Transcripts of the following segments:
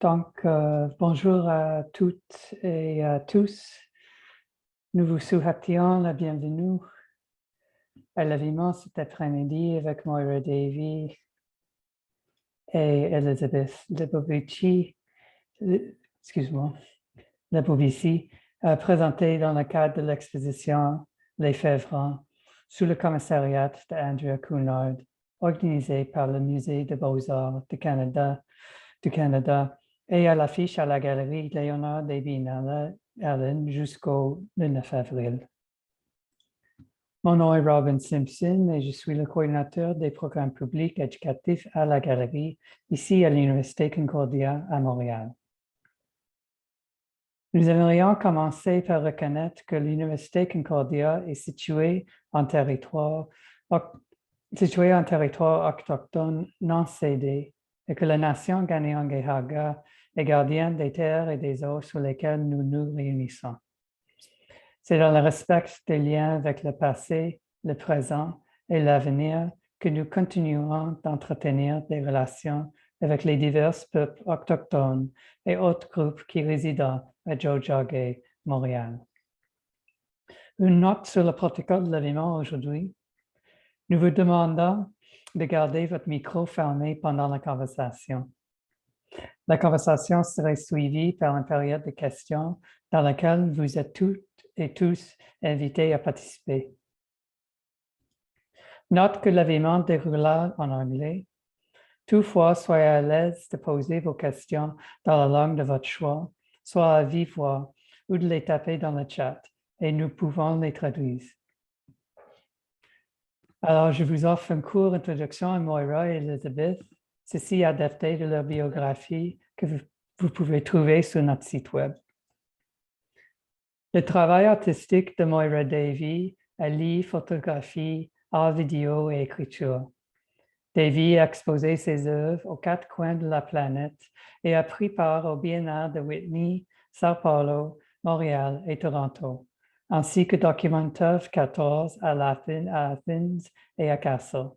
Donc, bonjour à toutes et à tous. Nous vous souhaitons la bienvenue à l'événement cet après-midi avec Moyra Davey et Elisabeth Lebovici, Lebovici, présenté dans le cadre de l'exposition Les Février sous le commissariat d'Andrea Cunard, organisée par le Musée des Beaux-Arts du Canada et à l'affiche à la galerie Léonard Davey Allen jusqu'au 9 avril. Mon nom est Robin Simpson et je suis le coordinateur des programmes publics éducatifs à la galerie, ici à l'Université Concordia à Montréal. Nous aimerions commencer par reconnaître que l'Université Concordia est située en territoire autochtone non cédé et que la nation Kanien'kehá:ka est gardienne des terres et des eaux sur lesquelles nous nous réunissons. C'est dans le respect des liens avec le passé, le présent et l'avenir que nous continuerons d'entretenir des relations avec les divers peuples autochtones et autres groupes qui résident à Tiohtià:ke, Montréal. Une note sur le protocole de l'événement aujourd'hui. Nous vous demandons de garder votre micro fermé pendant la conversation. La conversation serait suivie par une période de questions dans laquelle vous êtes toutes et tous invités à participer. Note que l'événement déroulera en anglais. Toutefois, soyez à l'aise de poser vos questions dans la langue de votre choix, soit à vive voix ou de les taper dans le chat, et nous pouvons les traduire. Alors, je vous offre une courte introduction à Moyra et Elisabeth, ceci adapté de leur biographie que vous pouvez trouver sur notre site web. Le travail artistique de Moyra Davey allie photographie, art vidéo et écriture. Davey a exposé ses œuvres aux quatre coins de la planète et a pris part au biennale de Whitney, Sao Paulo, Montréal et Toronto, ainsi que Documentaire 14 à Athens et à Kassel.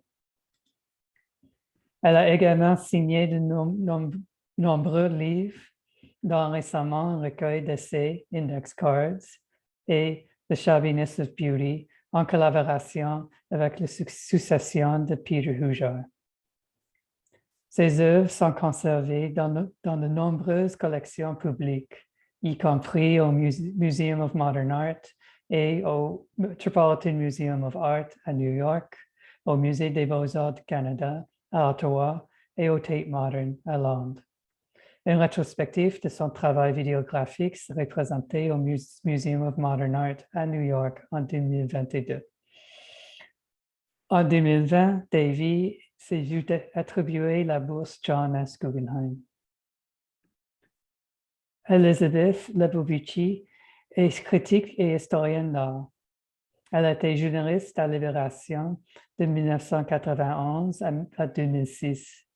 Elle a également signé de nombreux livres, dont récemment un recueil d'essais, Index Cards, et The Shabbiness of Beauty, en collaboration avec la succession de Peter Hoosier. Ces œuvres sont conservées dans de nombreuses collections publiques, y compris au Museum of Modern Art et au Metropolitan Museum of Art à New York, au Musée des Beaux-Arts du Canada à Ottawa et au Tate Modern à Londres. Une rétrospective de son travail vidéographique serait présentée au Museum of Modern Art à New York en 2022. En 2020, Davey s'est vu attribuer la bourse John S. Guggenheim. Elisabeth Lebovici est critique et historienne d'art. Elle a été journaliste à Libération de 1991 à 2006.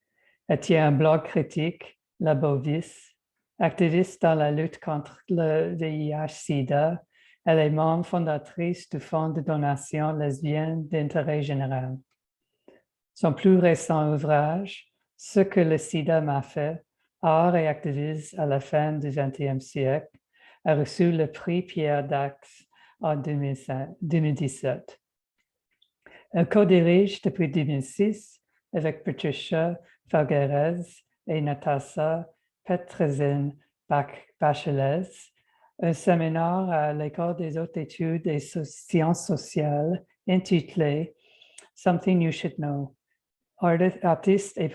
Elle tient un blog critique, La Bovis, activiste dans la lutte contre le VIH-Sida. Elle est membre fondatrice du Fonds de donation lesbienne d'intérêt général. Son plus récent ouvrage, Ce que le sida m'a fait, art et activisme à la fin du XXe siècle, a reçu le prix Pierre Dax en 2017. Elle co-dirige depuis 2006 avec Patricia Falgueres et Natasha Petrezin-Bacheles un séminaire à l'École des hautes études et sciences sociales intitulé Something You Should Know, artiste et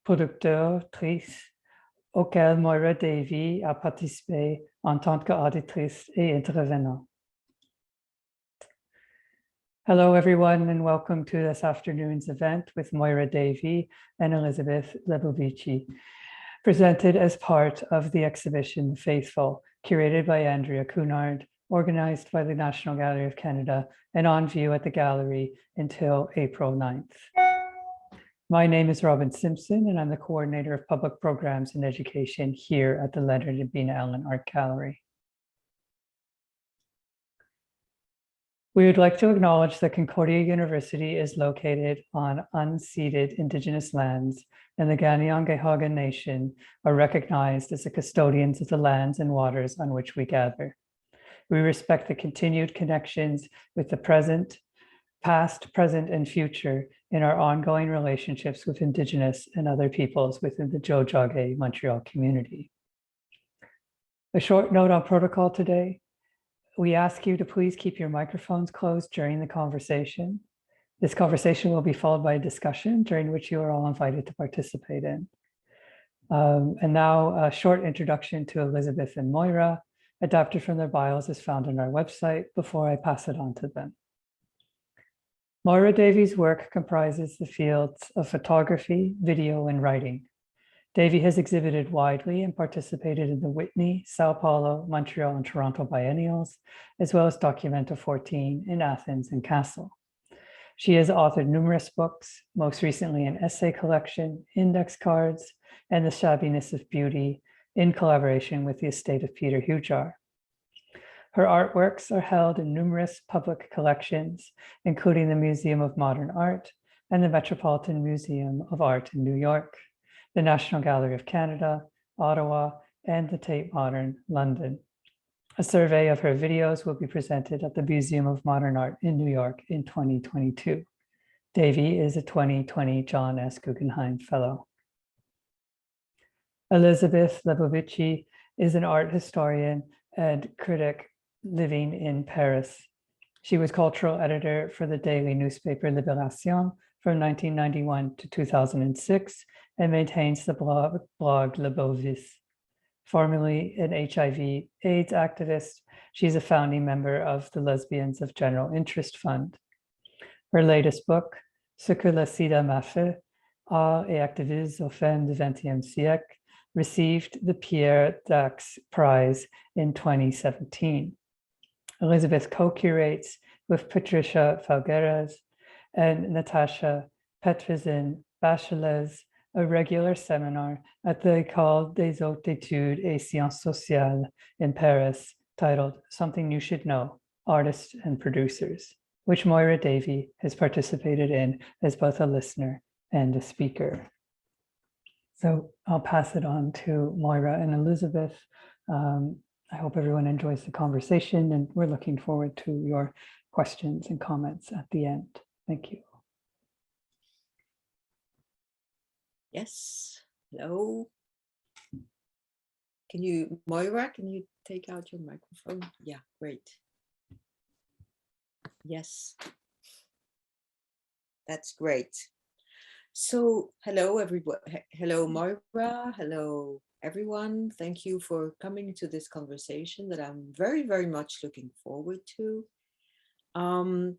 productrice auquel Moyra Davey a participé en tant qu'auditrice et intervenant. Hello, everyone, and welcome to this afternoon's event with Moyra Davey and Elisabeth Lebovici, presented as part of the exhibition Faithful, curated by Andrea Cunard, organized by the National Gallery of Canada, and on view at the gallery until April 9th. My name is Robin Simpson, and I'm the coordinator of public programs and education here at the Leonard and Bina Allen Art Gallery. We would like to acknowledge that Concordia University is located on unceded Indigenous lands, and the Ganyangehauga Nation are recognized as the custodians of the lands and waters on which we gather. We respect the continued connections with the present, past, present, and future in our ongoing relationships with Indigenous and other peoples within the Tiohtià:ke Montreal community. A short note on protocol today. We ask you to please keep your microphones closed during the conversation. This conversation will be followed by a discussion during which you are all invited to participate in. And now a short introduction to Elisabeth and Moyra, adapted from their bios is found on our website before I pass it on to them. Moyra Davey's work comprises the fields of photography, video, and writing. Davey has exhibited widely and participated in the Whitney, Sao Paulo, Montreal, and Toronto biennials, as well as Documenta 14 in Athens and Kassel. She has authored numerous books, most recently an essay collection, index cards, and The Shabbiness of Beauty, in collaboration with the estate of Peter Hujar. Her artworks are held in numerous public collections, including the Museum of Modern Art and the Metropolitan Museum of Art in New York, the National Gallery of Canada, Ottawa, and the Tate Modern, London. A survey of her videos will be presented at the Museum of Modern Art in New York in 2022. Davey is a 2020 John S. Guggenheim Fellow. Elisabeth Lebovici is an art historian and critic living in Paris. She was cultural editor for the daily newspaper Libération from 1991 to 2006 and maintains the blog Lebovici. Formerly an HIV/AIDS activist, she's a founding member of the Lesbians of General Interest Fund. Her latest book, Ce que le sida m'a fait, Art et activisme au fin du XXe siècle, received the Pierre Dax Prize in 2017. Elisabeth co-curates with Patricia Falgueras and Natasha Petrezin Bacheles a regular seminar at the École des Hautes Études et Sciences Sociales in Paris titled Something You Should Know, Artists and Producers, which Moyra Davey has participated in as both a listener and a speaker. So I'll pass it on to Moyra and Elisabeth. I hope everyone enjoys the conversation, and we're looking forward to your questions and comments at the end. Thank you. Yes, hello. Moyra, can you take out your microphone? Yeah, great. Yes, that's great. So hello, everybody. Hello, Moyra. Hello, everyone. Thank you for coming to this conversation that I'm very, very much looking forward to. I'm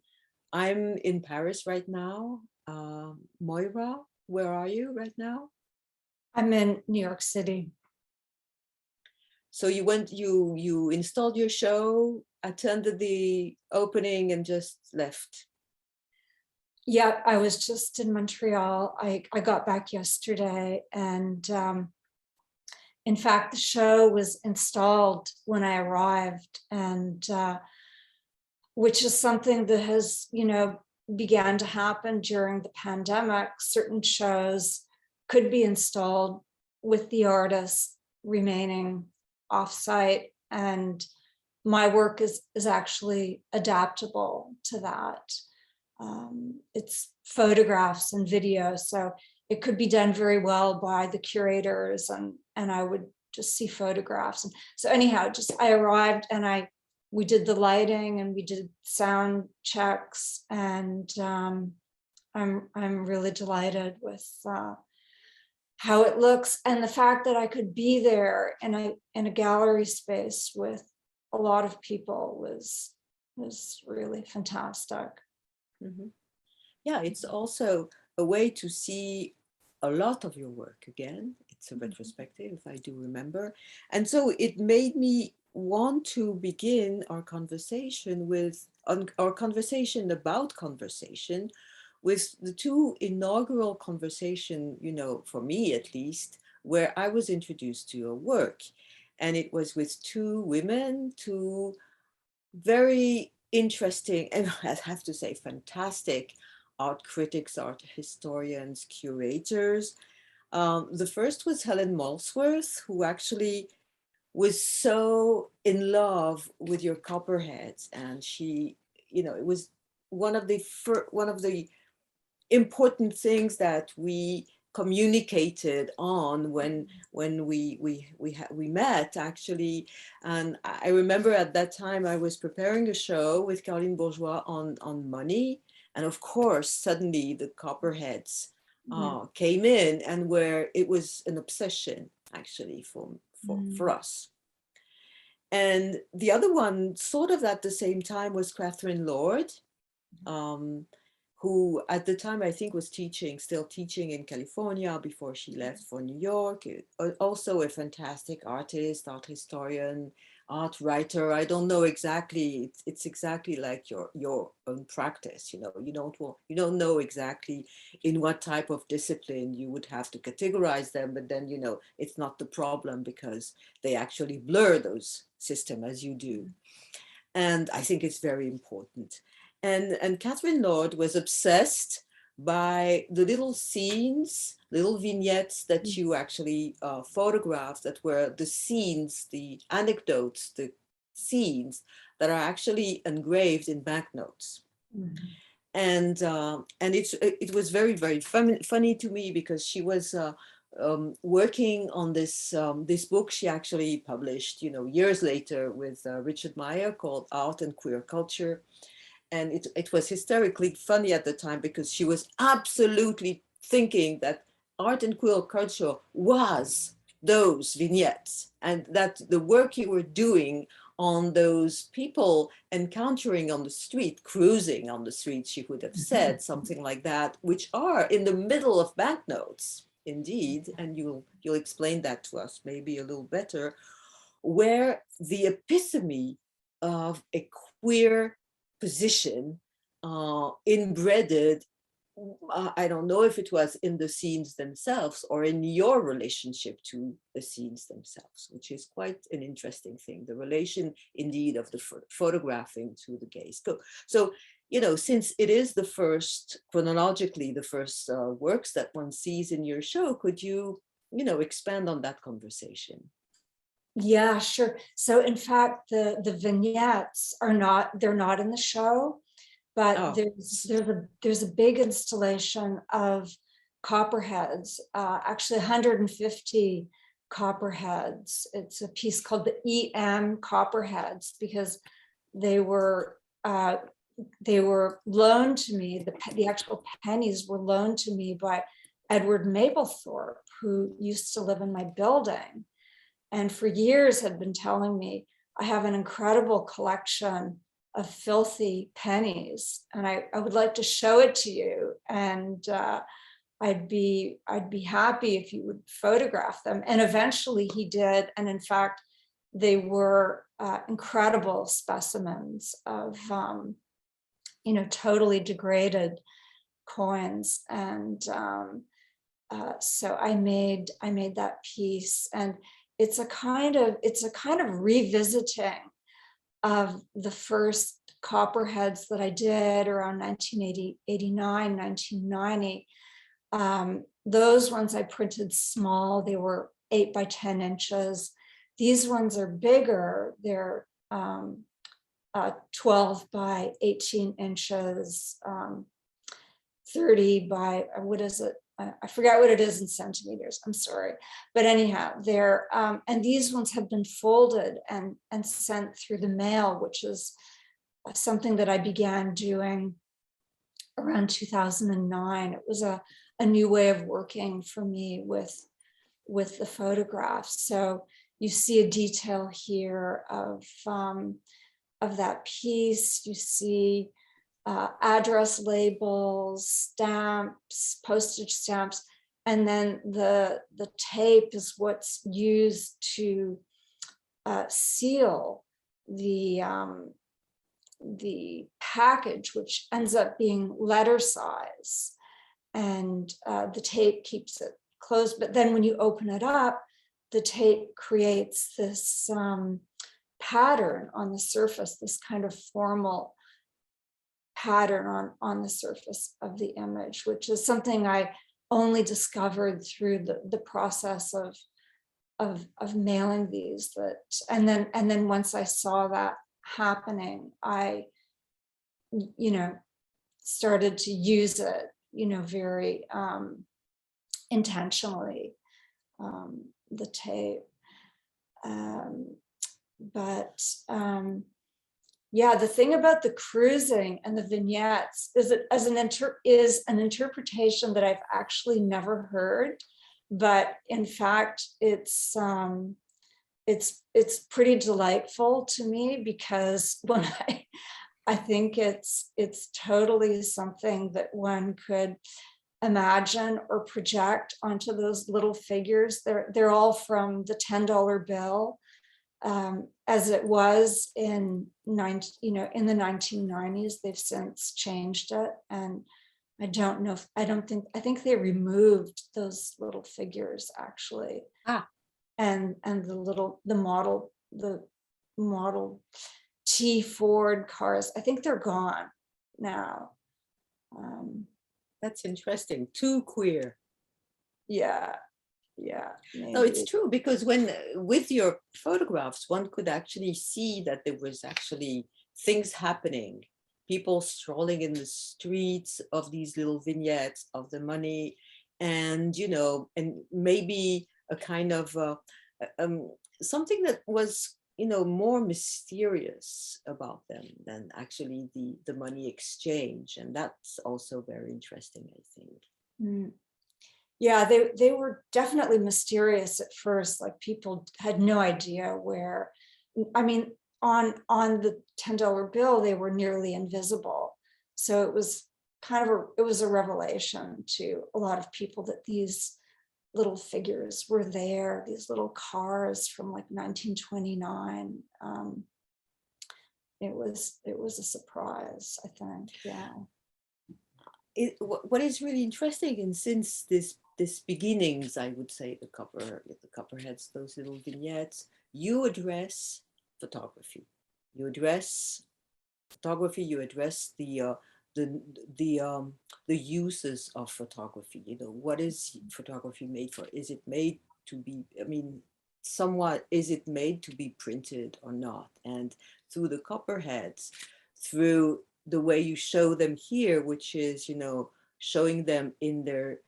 in Paris right now. Moyra, where are you right now? I'm in New York City. So you installed your show, attended the opening, and just left. Yeah, I was just in Montreal. I got back yesterday, and in fact, the show was installed when I arrived, and which is something that has, began to happen during the pandemic. Certain shows could be installed with the artists remaining offsite, and my work is actually adaptable to that. It's photographs and video, so it could be done very well by the curators, and I would just see photographs. And so anyhow, I arrived and we did the lighting and we did sound checks, and I'm really delighted with how it looks, and the fact that I could be there in a gallery space with a lot of people was really fantastic. Mm-hmm. Yeah, it's also a way to see a lot of your work again. It's a retrospective, if I do remember. And so it made me want to begin our conversation about conversation with the two inaugural conversation, for me at least, where I was introduced to your work. And it was with two women, two very interesting, and I have to say fantastic art critics, art historians, curators. The first was Helen Molesworth, who actually was so in love with your copperheads, and she, it was one of the important things that we communicated on when we met, actually. And I remember at that time I was preparing a show with Caroline Bourgeois on money, and of course suddenly the copperheads came in, and where it was an obsession actually for us. And the other one, sort of at the same time, was Catherine Lord, who at the time I think was still teaching in California before she left for New York. Also a fantastic artist, art historian, art writer. I don't know exactly. It's exactly like your own practice. You don't know exactly in what type of discipline you would have to categorize them. But then it's not the problem, because they actually blur those systems as you do. And I think it's very important. And Catherine Lord was obsessed by the little scenes, little vignettes that you actually photographed, that were the scenes, the anecdotes, the scenes that are actually engraved in banknotes. And it was very, very funny to me, because she was working on this book she actually published, years later, with Richard Meyer, called Art and Queer Culture. And it was hysterically funny at the time, because she was absolutely thinking that art and queer culture was those vignettes, and that the work you were doing on those people encountering on the street, cruising on the street, she would have said something like that, which are in the middle of banknotes, indeed. And you'll explain that to us maybe a little better, where the epitome of a queer position inbredded. I don't know if it was in the scenes themselves or in your relationship to the scenes themselves, which is quite an interesting thing, the relation indeed of the photographing to the gaze. So, since it is the first, chronologically, the first works that one sees in your show, could you, expand on that conversation? Yeah, sure. So in fact, the vignettes they're not in the show, but there's a big installation of copperheads, actually 150 copperheads. It's a piece called the EM Copperheads, because they were loaned to me. The actual pennies were loaned to me by Edward Mapplethorpe, who used to live in my building, and for years had been telling me, I have an incredible collection of filthy pennies, and I would like to show it to you. And I'd be happy if you would photograph them. And eventually he did. And in fact, they were incredible specimens of, totally degraded coins. And so I made that piece, and it's a kind of revisiting of the first copperheads that I did around 1989, 1990. Those ones I printed small. They were 8 by 10 inches. These ones are bigger. They're 12 by 18 inches, 30 by, what is it? I forgot what it is in centimeters. I'm sorry. But anyhow, they're, and these ones have been folded and sent through the mail, which is something that I began doing around 2009. It was a new way of working for me with the photographs. So you see a detail here of that piece. You see address labels, stamps, postage stamps, and then the tape is what's used to seal the package, which ends up being letter size, and the tape keeps it closed. But then when you open it up, the tape creates this pattern on the surface, this kind of formal pattern on the surface of the image, which is something I only discovered through the process of mailing these. And then once I saw that happening, I, started to use it, very intentionally, the tape. Yeah, the thing about the cruising and the vignettes is it is an interpretation that I've actually never heard, but in fact, it's pretty delightful to me, because when I think it's totally something that one could imagine or project onto those little figures. They're all from the $10 bill, as it was in the 1990s. They've since changed it, and I think they removed those little figures actually. And the Model T Ford cars, I think they're gone now. That's interesting. Too queer. Yeah. No, it's true, because with your photographs, one could actually see that there was actually things happening, people strolling in the streets of these little vignettes of the money, and and maybe a kind of something that was more mysterious about them than actually the money exchange, and that's also very interesting, I think. Yeah, they were definitely mysterious at first. Like, people had no idea where. I mean, on the $10 bill, they were nearly invisible. So it was a revelation to a lot of people that these little figures were there, these little cars from like 1929. It was a surprise, I think. Yeah. What is really interesting, and since this beginnings, I would say, the copperheads, those little vignettes, you address photography. You address photography. You address the uses of photography. What is photography made for? Is it made to be? I mean, somewhat. Is it made to be printed or not? And through the copperheads, through the way you show them here, which is showing them in their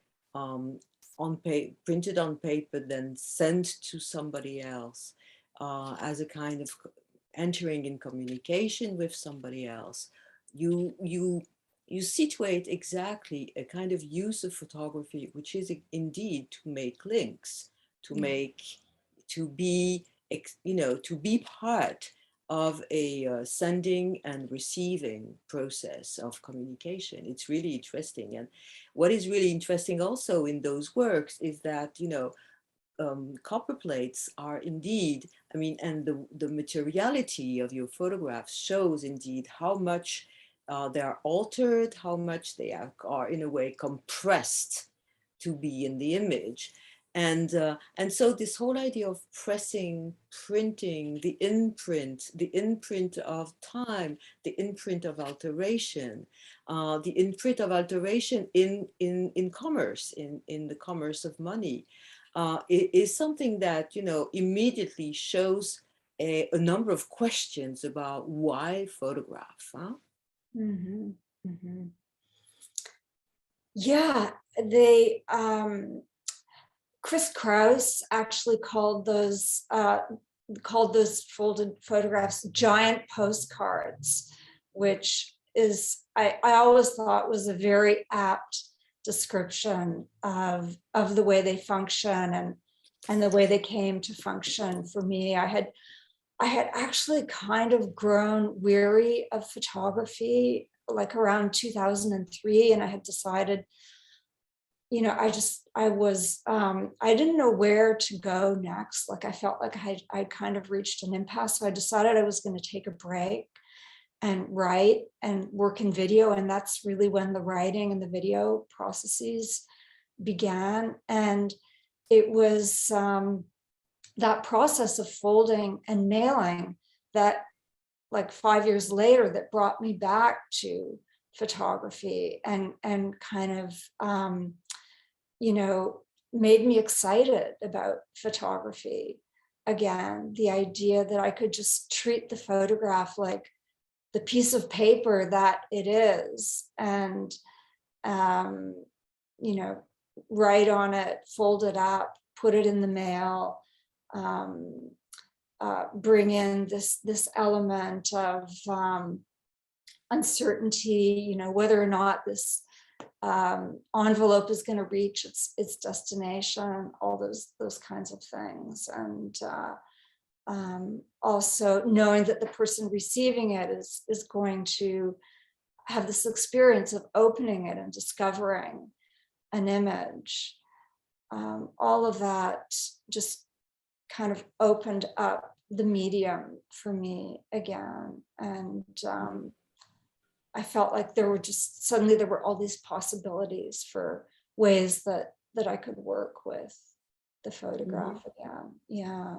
printed on paper, then sent to somebody else, as a kind of entering in communication with somebody else. You situate exactly a kind of use of photography, which is indeed to make links, to be part of a sending and receiving process of communication. It's really interesting. And what is really interesting also in those works is that, copper plates are indeed, and the materiality of your photographs shows indeed how much they are altered, how much they are in a way compressed to be in the image. And so this whole idea of pressing, printing, the imprint of time, the imprint of alteration, in commerce, in the commerce of money, is something that immediately shows a number of questions about why photograph. Huh? Mm-hmm. Mm-hmm. Yeah, they. Chris Kraus actually called those folded photographs giant postcards, which is I always thought was a very apt description of the way they function and the way they came to function for me. I had actually kind of grown weary of photography like around 2003, and I had decided, I didn't know where to go next. Like, I felt like I kind of reached an impasse. So I decided I was going to take a break and write and work in video. And that's really when the writing and the video processes began. And it was that process of folding and mailing that, like 5 years later, that brought me back to photography and kind of, you know, made me excited about photography again. The idea that I could just treat the photograph like the piece of paper that it is, and you know, write on it, fold it up, put it in the mail, bring in this element of uncertainty, you know, whether or not this envelope is going to reach its destination, all those kinds of things. And also knowing that the person receiving it is going to have this experience of opening it and discovering an image. All of that just kind of opened up the medium for me again. And I felt like there were all these possibilities for ways that I could work with the photograph again. Yeah.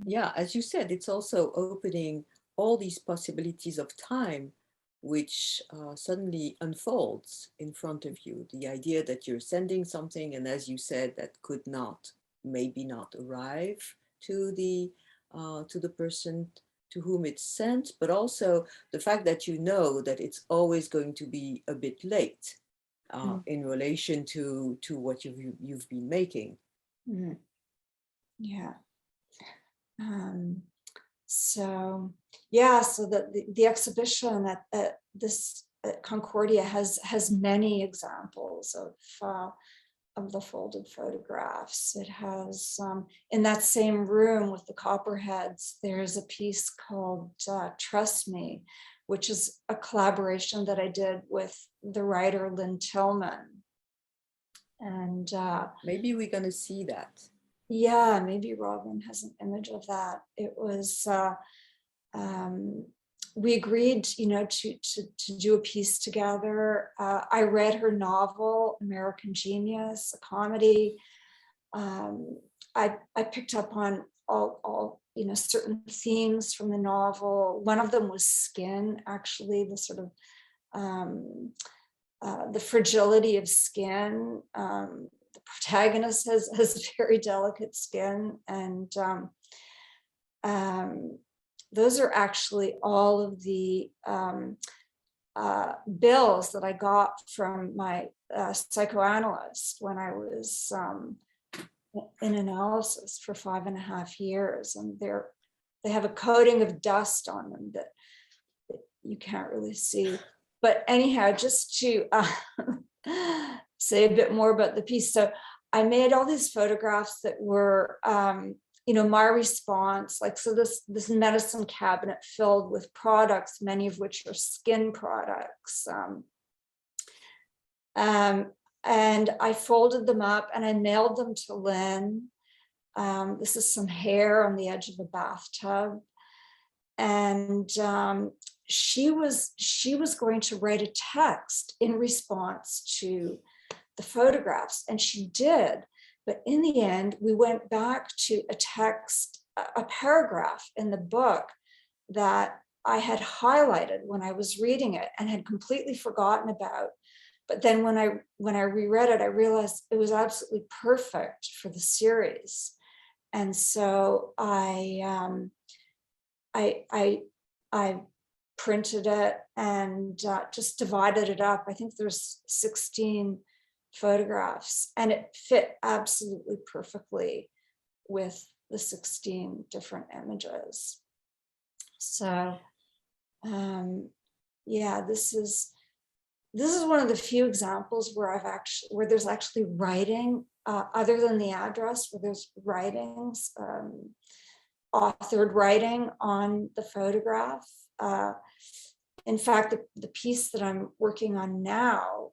Yeah, as you said, it's also opening all these possibilities of time, which suddenly unfolds in front of you. The idea that you're sending something, and as you said, that could maybe not arrive to the person to whom it's sent, but also the fact that you know that it's always going to be a bit late in relation to what you've been making. Yeah. So the exhibition at this at Concordia has many examples of the folded photographs. It has, in that same room with the copperheads, there's a piece called Trust Me, which is a collaboration that I did with the writer Lynn Tillman. And maybe we're going to see that. Yeah, maybe Robin has an image of that. It was, we agreed, you know, to do a piece together. I read her novel, American Genius, a comedy. I picked up on all, you know, certain themes from the novel. One of them was skin, actually, the sort of the fragility of skin. The protagonist has very delicate skin, and those are actually all of the bills that I got from my psychoanalyst when I was in analysis for 5.5 years, and they have a coating of dust on them that you can't really see. But anyhow, just to say a bit more about the piece. So I made all these photographs that were, you know, my response, like, so this medicine cabinet filled with products, many of which are skin products. And I folded them up and I mailed them to Lynn. This is some hair on the edge of a bathtub. And she was going to write a text in response to the photographs, and she did. But in the end, we went back to a text, a paragraph in the book that I had highlighted when I was reading it and had completely forgotten about. But then when I reread it, I realized it was absolutely perfect for the series. And so I printed it and just divided it up. I think there's 16 photographs, and it fit absolutely perfectly with the 16 different images. So yeah, this is one of the few examples where there's actually writing other than the address, where there's writings, authored writing on the photograph. In fact, the piece that I'm working on now,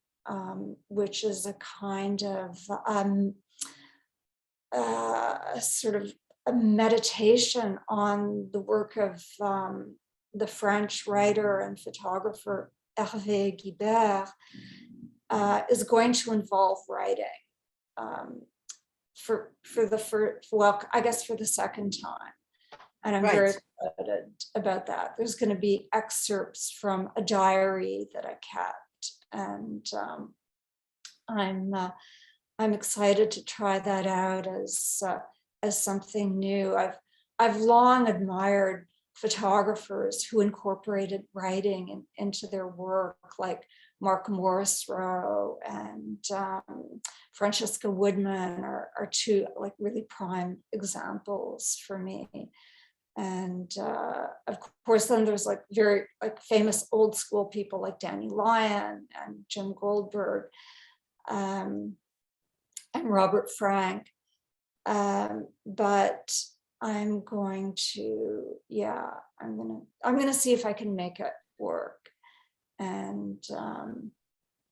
which is a kind of sort of a meditation on the work of the French writer and photographer Hervé Guibert, is going to involve writing for the second time. And I'm very excited about that. There's going to be excerpts from a diary that I kept, and I'm excited to try that out as something new. I've long admired photographers who incorporated writing into their work, like Mark Morrisroe and Francesca Woodman are two like really prime examples for me. And of course, then there's like very like famous old school people like Danny Lyon and Jim Goldberg and Robert Frank. But I'm going to, I'm gonna see if I can make it work. And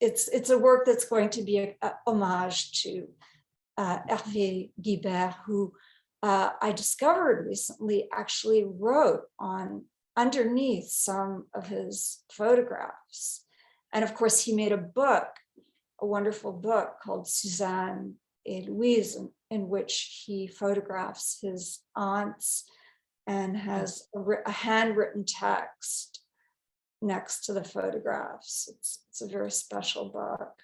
it's a work that's going to be a homage to Hervé Guibert, who I discovered recently actually wrote on underneath some of his photographs. And of course, he made a book, a wonderful book called Suzanne et Louise, in which he photographs his aunts and has a handwritten text next to the photographs. It's a very special book.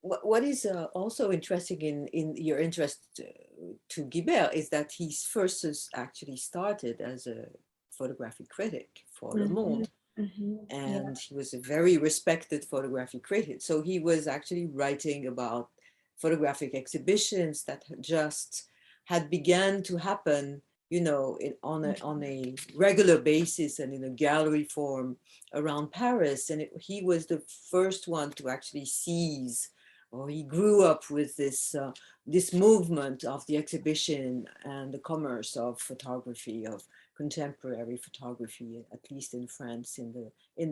What is also interesting in your interest to Guibert is that he first actually started as a photography critic for Le Monde. And he was a very respected photography critic. So he was actually writing about photographic exhibitions that just had begun to happen, you know, on a regular basis and in a gallery form around Paris. And he was the first one to actually seize, or he grew up with this this movement of the exhibition and the commerce of photography, of contemporary photography, at least in France in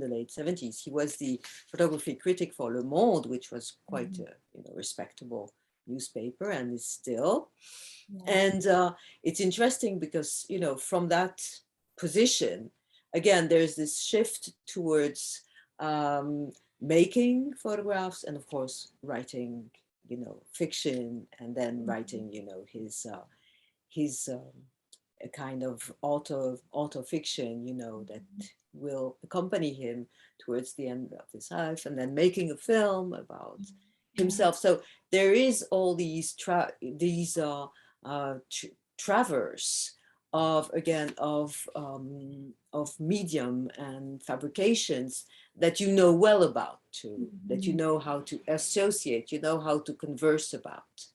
the late 70s. He was the photography critic for Le Monde, which was quite a respectable newspaper, and is still. And it's interesting because, you know, from that position, again, there's this shift towards making photographs and, of course, writing, you know, fiction, and then writing, you know, his a kind of auto fiction, you know, that will accompany him towards the end of his life, and then making a film about himself. So there is all these traverse of, again, of medium and fabrications that you know well about too, that you know how to associate, you know how to converse about.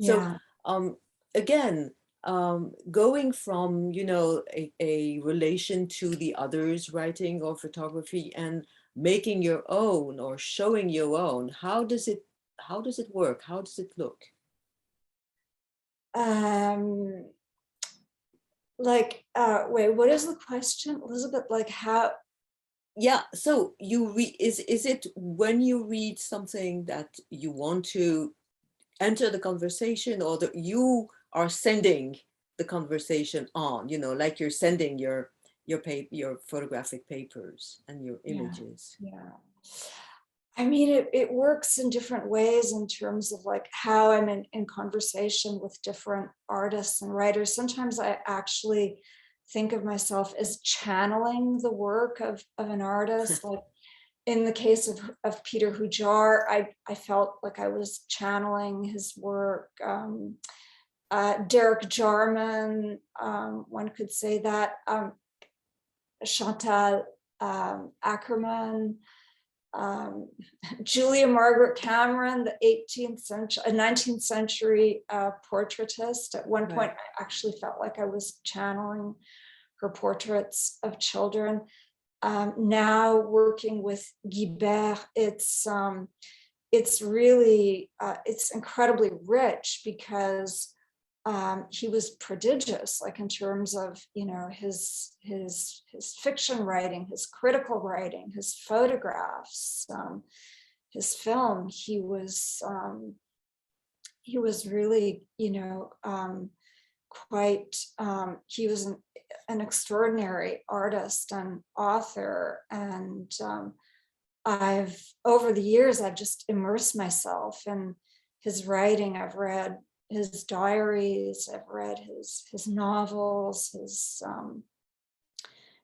So again, going from, you know, a relation to the others, writing or photography, and making your own or showing your own, how does it work? How does it look? Wait, what is the question, Elisabeth? Like how? Yeah, so you read, is it when you read something that you want to enter the conversation, or that you are sending the conversation on, you know, like you're sending your photographic papers and your images? Yeah. I mean, it works in different ways in terms of like how I'm in conversation with different artists and writers. Sometimes I actually think of myself as channeling the work of an artist. Like in the case of Peter Hoosier, I felt like I was channeling his work. Derek Jarman, one could say that. Chantal Ackerman, Julia Margaret Cameron, the 19th century portraitist. At one point, I actually felt like I was channeling her portraits of children. Now working with Guibert, it's really, it's incredibly rich because he was prodigious, like in terms of, you know, his fiction writing, his critical writing, his photographs, his film. He was really, you know, quite. He was an extraordinary artist and author, and over the years I've just immersed myself in his writing. I've read his diaries, I've read his novels, his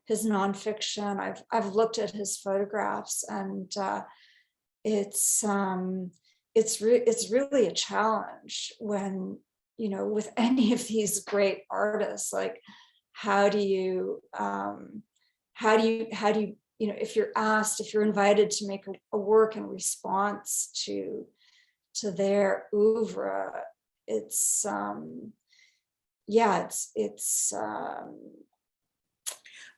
nonfiction. I've looked at his photographs, and it's really a challenge when, you know, with any of these great artists, like how do you you know, if you're invited to make a work in response to their oeuvre, it's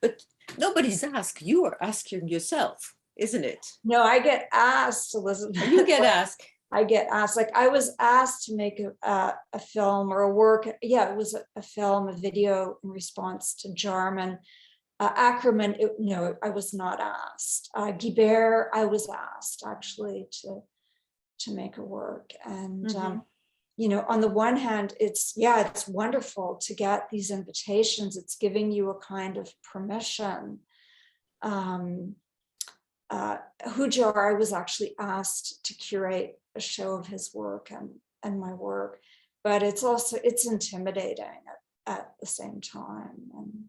But nobody's asked. You are asking yourself, isn't it? no, I get asked, Elizabeth. You get asked. I get asked, like I was asked to make a film or a work. Yeah, it was a film, a video in response to Jarman. Ackerman, no, I was not asked. Guibert, I was asked actually to make a work. And, you know, on the one hand, it's wonderful to get these invitations. It's giving you a kind of permission. Hoosier, I was actually asked to curate a show of his work and my work, but it's intimidating at the same time. And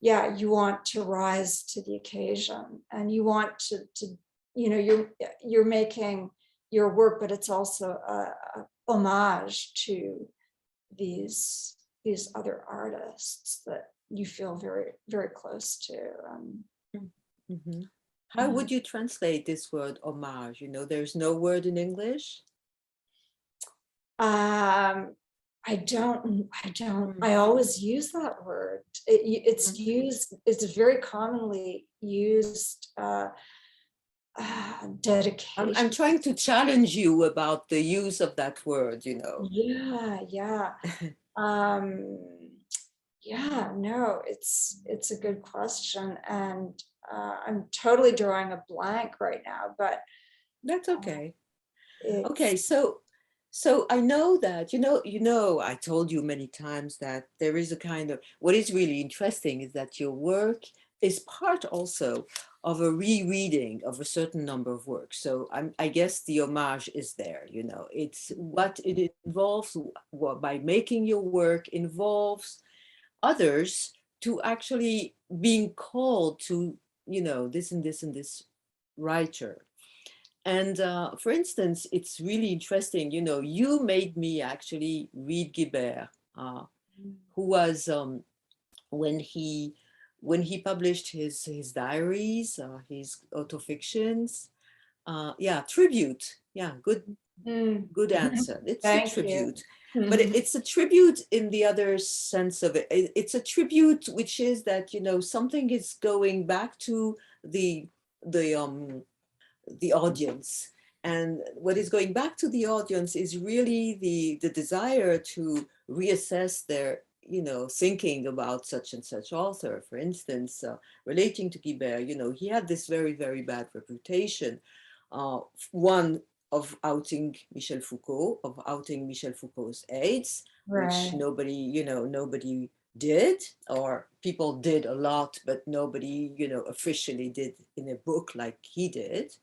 yeah, you want to rise to the occasion, and you want to you know, you're making your work, but it's also a homage to these other artists that you feel very, very close to. How would you translate this word homage? You know, there's no word in English. I always use that word. It's very commonly used. Dedication. I'm trying to challenge you about the use of that word, you know. Yeah. No, it's a good question, and I'm totally drawing a blank right now, but that's okay. Okay, so I know that, you know, I told you many times that there is a kind of, what is really interesting is that your work is part also of a rereading of a certain number of works. So I guess the homage is there, you know, it's what it involves, what by making your work involves others to actually being called to, you know, this and this and this writer. And for instance, it's really interesting, you know, you made me actually read Guibert, who was, when he published his diaries, his autofictions, tribute. Yeah, good answer. It's a tribute. But it's a tribute in the other sense of it. It's a tribute, which is that, you know, something is going back to the audience. And what is going back to the audience is really the desire to reassess their, you know, thinking about such and such author. For instance, relating to Guibert, you know, he had this very, very bad reputation. One of outing Michel Foucault's AIDS, which nobody did, or people did a lot, but nobody, you know, officially did in a book like he did.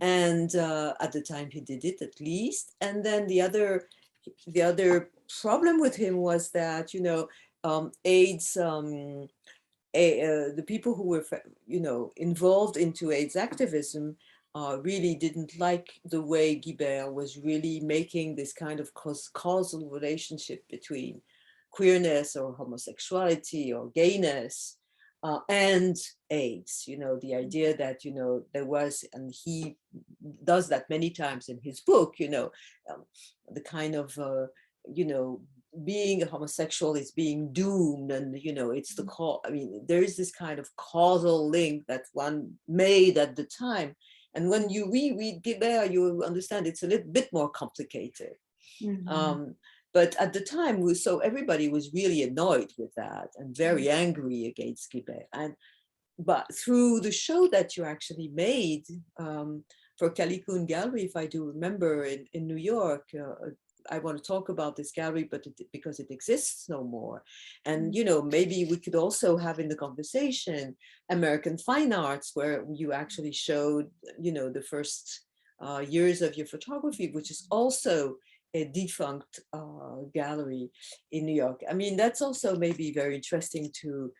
And at the time he did it, at least. And then the other problem with him was that, you know, AIDS, the people who were, you know, involved into AIDS activism really didn't like the way Guibert was really making this kind of causal relationship between queerness or homosexuality or gayness and AIDS. You know, the idea that, you know, there was, and he does that many times in his book, you know, the kind of, you know, being a homosexual is being doomed, and, you know, it's the call. I mean, there is this kind of causal link that one made at the time. And when you reread Guibert, you understand it's a little bit more complicated. But at the time, so everybody was really annoyed with that and very angry against Guibert. But through the show that you actually made for Calicune Gallery, if I do remember, in New York, I want to talk about this gallery, but because it exists no more. And, you know, maybe we could also have in the conversation American Fine Arts, where you actually showed, you know, the first years of your photography, which is also a defunct gallery in New York. I mean, that's also maybe very interesting to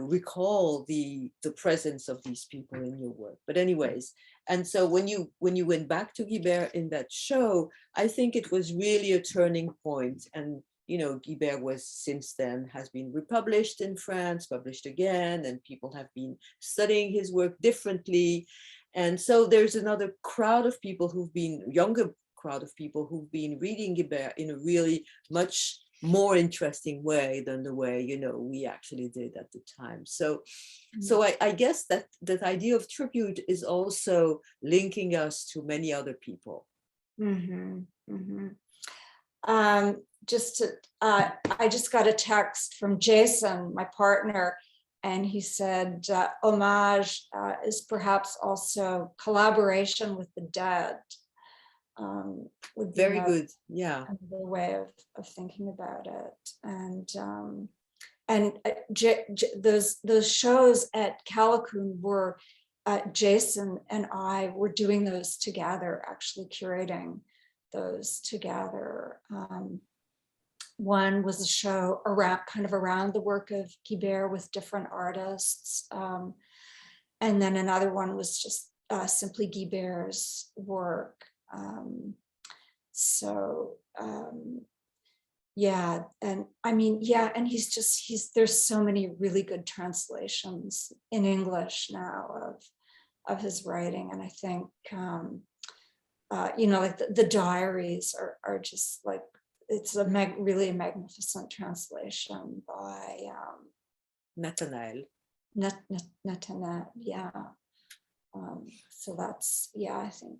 recall the presence of these people in your work. But anyways, and so when you went back to Guibert in that show, I think it was really a turning point. And Guibert was since then has been republished in France, published again, and people have been studying his work differently. And so there's another crowd of people younger crowd of people who've been reading Guibert in a really much more interesting way than the way we actually did at the time. So I guess that idea of tribute is also linking us to many other people. Mm-hmm, mm-hmm. I just got a text from Jason, my partner, and he said homage is perhaps also collaboration with the dead. Would be very good, yeah, another way of thinking about it. Those shows at Callicoon were Jason and I were doing those together, actually curating those together. One was a show around the work of Guibert with different artists, and then another one was just simply Guibert's work. Yeah, and I mean, yeah, and there's so many really good translations in English now of his writing, and I think like the diaries are just like, it's really a magnificent translation by Nathanael. Nathanael, yeah. So that's, yeah, I think.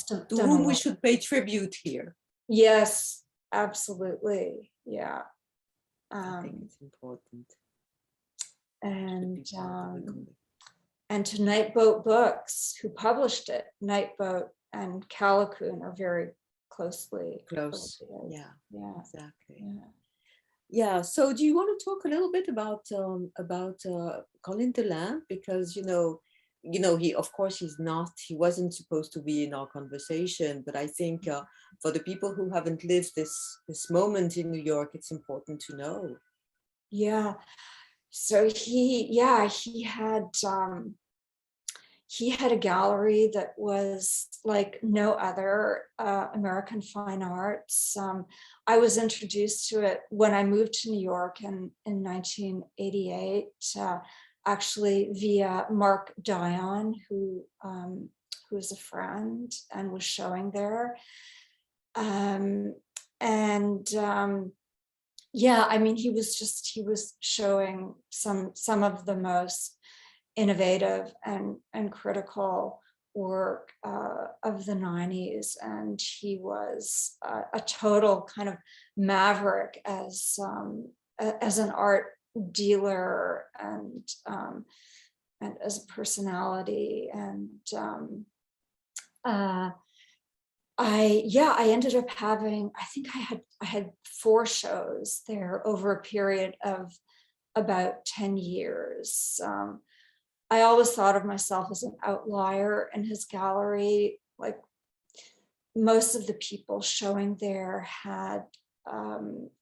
To whom we should pay tribute here. Yes, absolutely. Yeah. I think it's important. And to Nightboat Books, who published it. Nightboat and Callicoon are very close. Yeah, exactly. Yeah. So do you want to talk a little bit about Colin Delamp? Because he, of course, he wasn't supposed to be in our conversation, but I think for the people who haven't lived this moment in New York, it's important to know. Yeah. So he had a gallery that was like no other American fine arts. I was introduced to it when I moved to New York in 1988. Actually via Mark Dion, who is a friend and was showing there. Yeah, I mean, he was showing some of the most innovative and critical work of the 90s, and he was a total kind of maverick as an art dealer and as a personality. And I ended up having, I think I had 4 shows there over a period of about 10 years. I always thought of myself as an outlier in his gallery. Like most of the people showing there had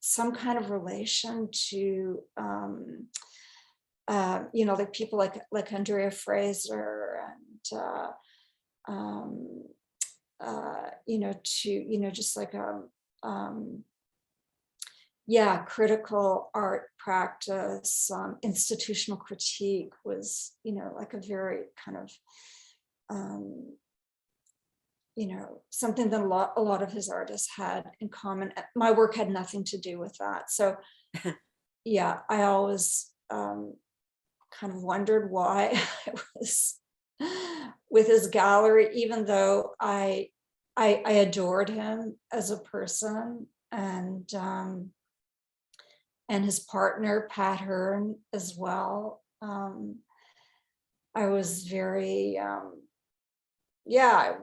some kind of relation to, like people like Andrea Fraser and, just like critical art practice, institutional critique was, like a very kind of, something that a lot of his artists had in common. My work had nothing to do with that. So yeah, I always kind of wondered why I was with his gallery, even though I adored him as a person, and his partner, Pat Hearn, as well. I was very, I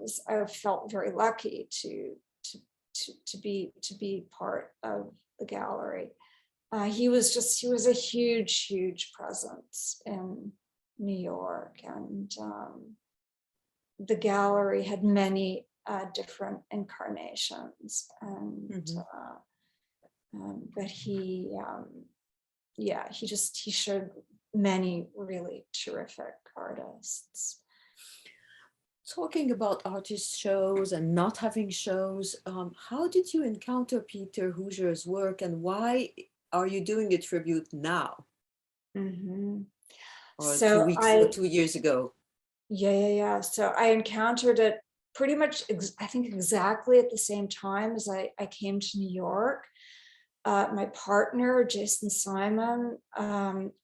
felt very lucky to be part of the gallery. He was a huge presence in New York, and the gallery had many different incarnations, and Mhm. but he showed many really terrific artists. Talking about artist shows and not having shows, how did you encounter Peter Hoosier's work, and why are you doing a tribute now, Mm-hmm. or So 2 years ago? So I encountered it pretty much, I think, exactly at the same time as I came to New York. My partner, Jason Simon,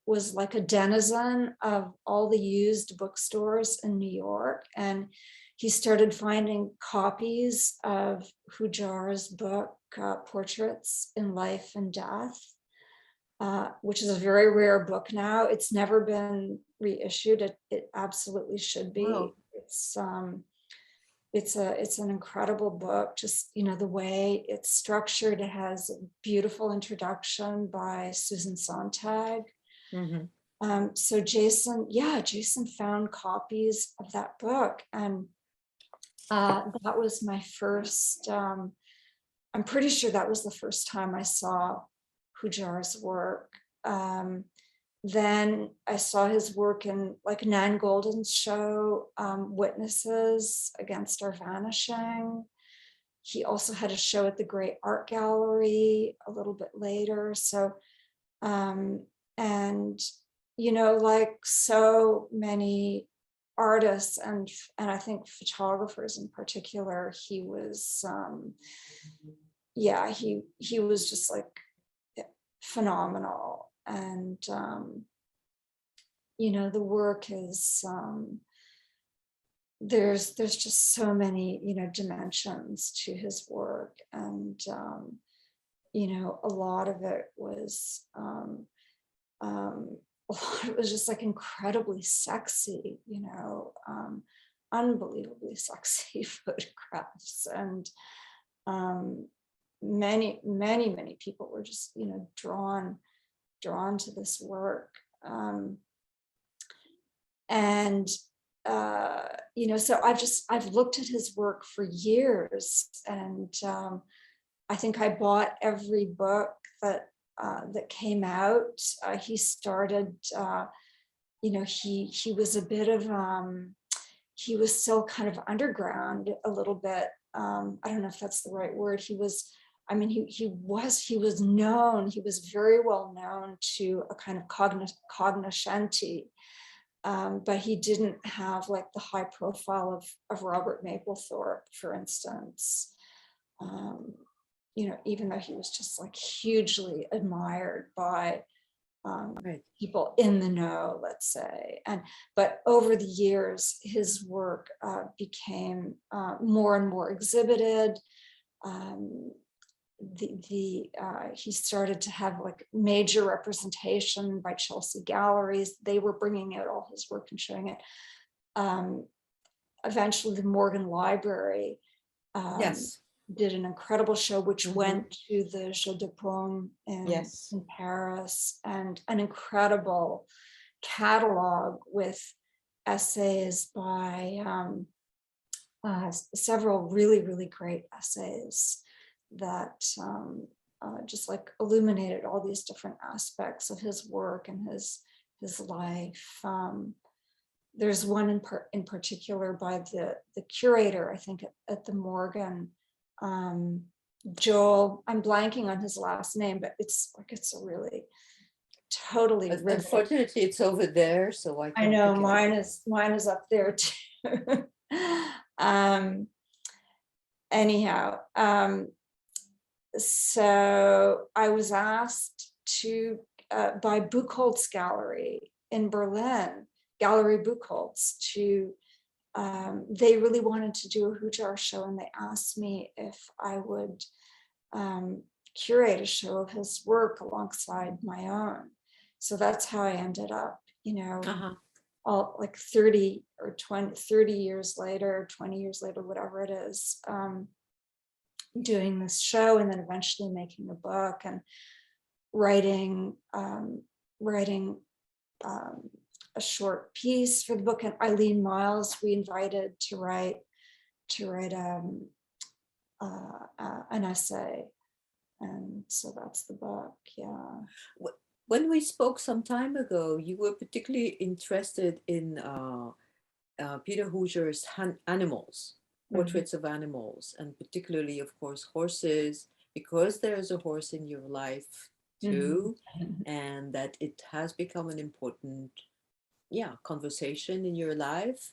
was like a denizen of all the used bookstores in New York. And he started finding copies of Hoosier's book, Portraits in Life and Death, which is a very rare book now. It's never been reissued. It absolutely should be. Wow. It's an incredible book. Just, the way it's structured. It has a beautiful introduction by Susan Sontag. Mm-hmm. So Jason found copies of that book, and that was my first. I'm pretty sure that was the first time I saw Hoosier's work. Then I saw his work in like Nan Goldin's show, Witnesses Against Our Vanishing. He also had a show at the Great Art Gallery a little bit later. So, and like so many artists and I think photographers in particular, he was, he was just like phenomenal. And the work is there's just so many dimensions to his work, and a lot of it was just like incredibly sexy, unbelievably sexy photographs, and many people were just drawn to this work, and so I've looked at his work for years, and I think I bought every book that came out. He started, he was a bit of he was still kind of underground a little bit. I don't know if that's the right word. He was known, he was very well known to a kind of cognoscenti, but he didn't have like the high profile of Robert Mapplethorpe, for instance, even though he was just like hugely admired by Right. people in the know, let's say. But over the years, his work became more and more exhibited. He started to have like major representation by Chelsea galleries. They were bringing out all his work and showing it. Eventually, the Morgan Library Yes. did an incredible show, which went to the Jeu de Paume in Paris, and an incredible catalog with essays by several really, really great essays that just like illuminated all these different aspects of his work and his life. There's one in particular by the curator, I think, at the Morgan, Joel. I'm blanking on his last name, but it's a really totally riveting. Unfortunately, it's over there, so I can't. I know mine is up there too. Anyhow, so I was asked to by Buchholz Gallery in Berlin, Gallery Buchholz, to they really wanted to do a Hoosier show, and they asked me if I would curate a show of his work alongside my own. So that's how I ended up, all like 30 years later, 20 years later, whatever it is, doing this show, and then eventually making a book and writing a short piece for the book. And Eileen Miles we invited to write an essay. And so that's the book, yeah. When we spoke some time ago, you were particularly interested in Peter Hoosier's animals, portraits of animals, and particularly, of course, horses, because there's a horse in your life too, and that it has become an important, conversation in your life.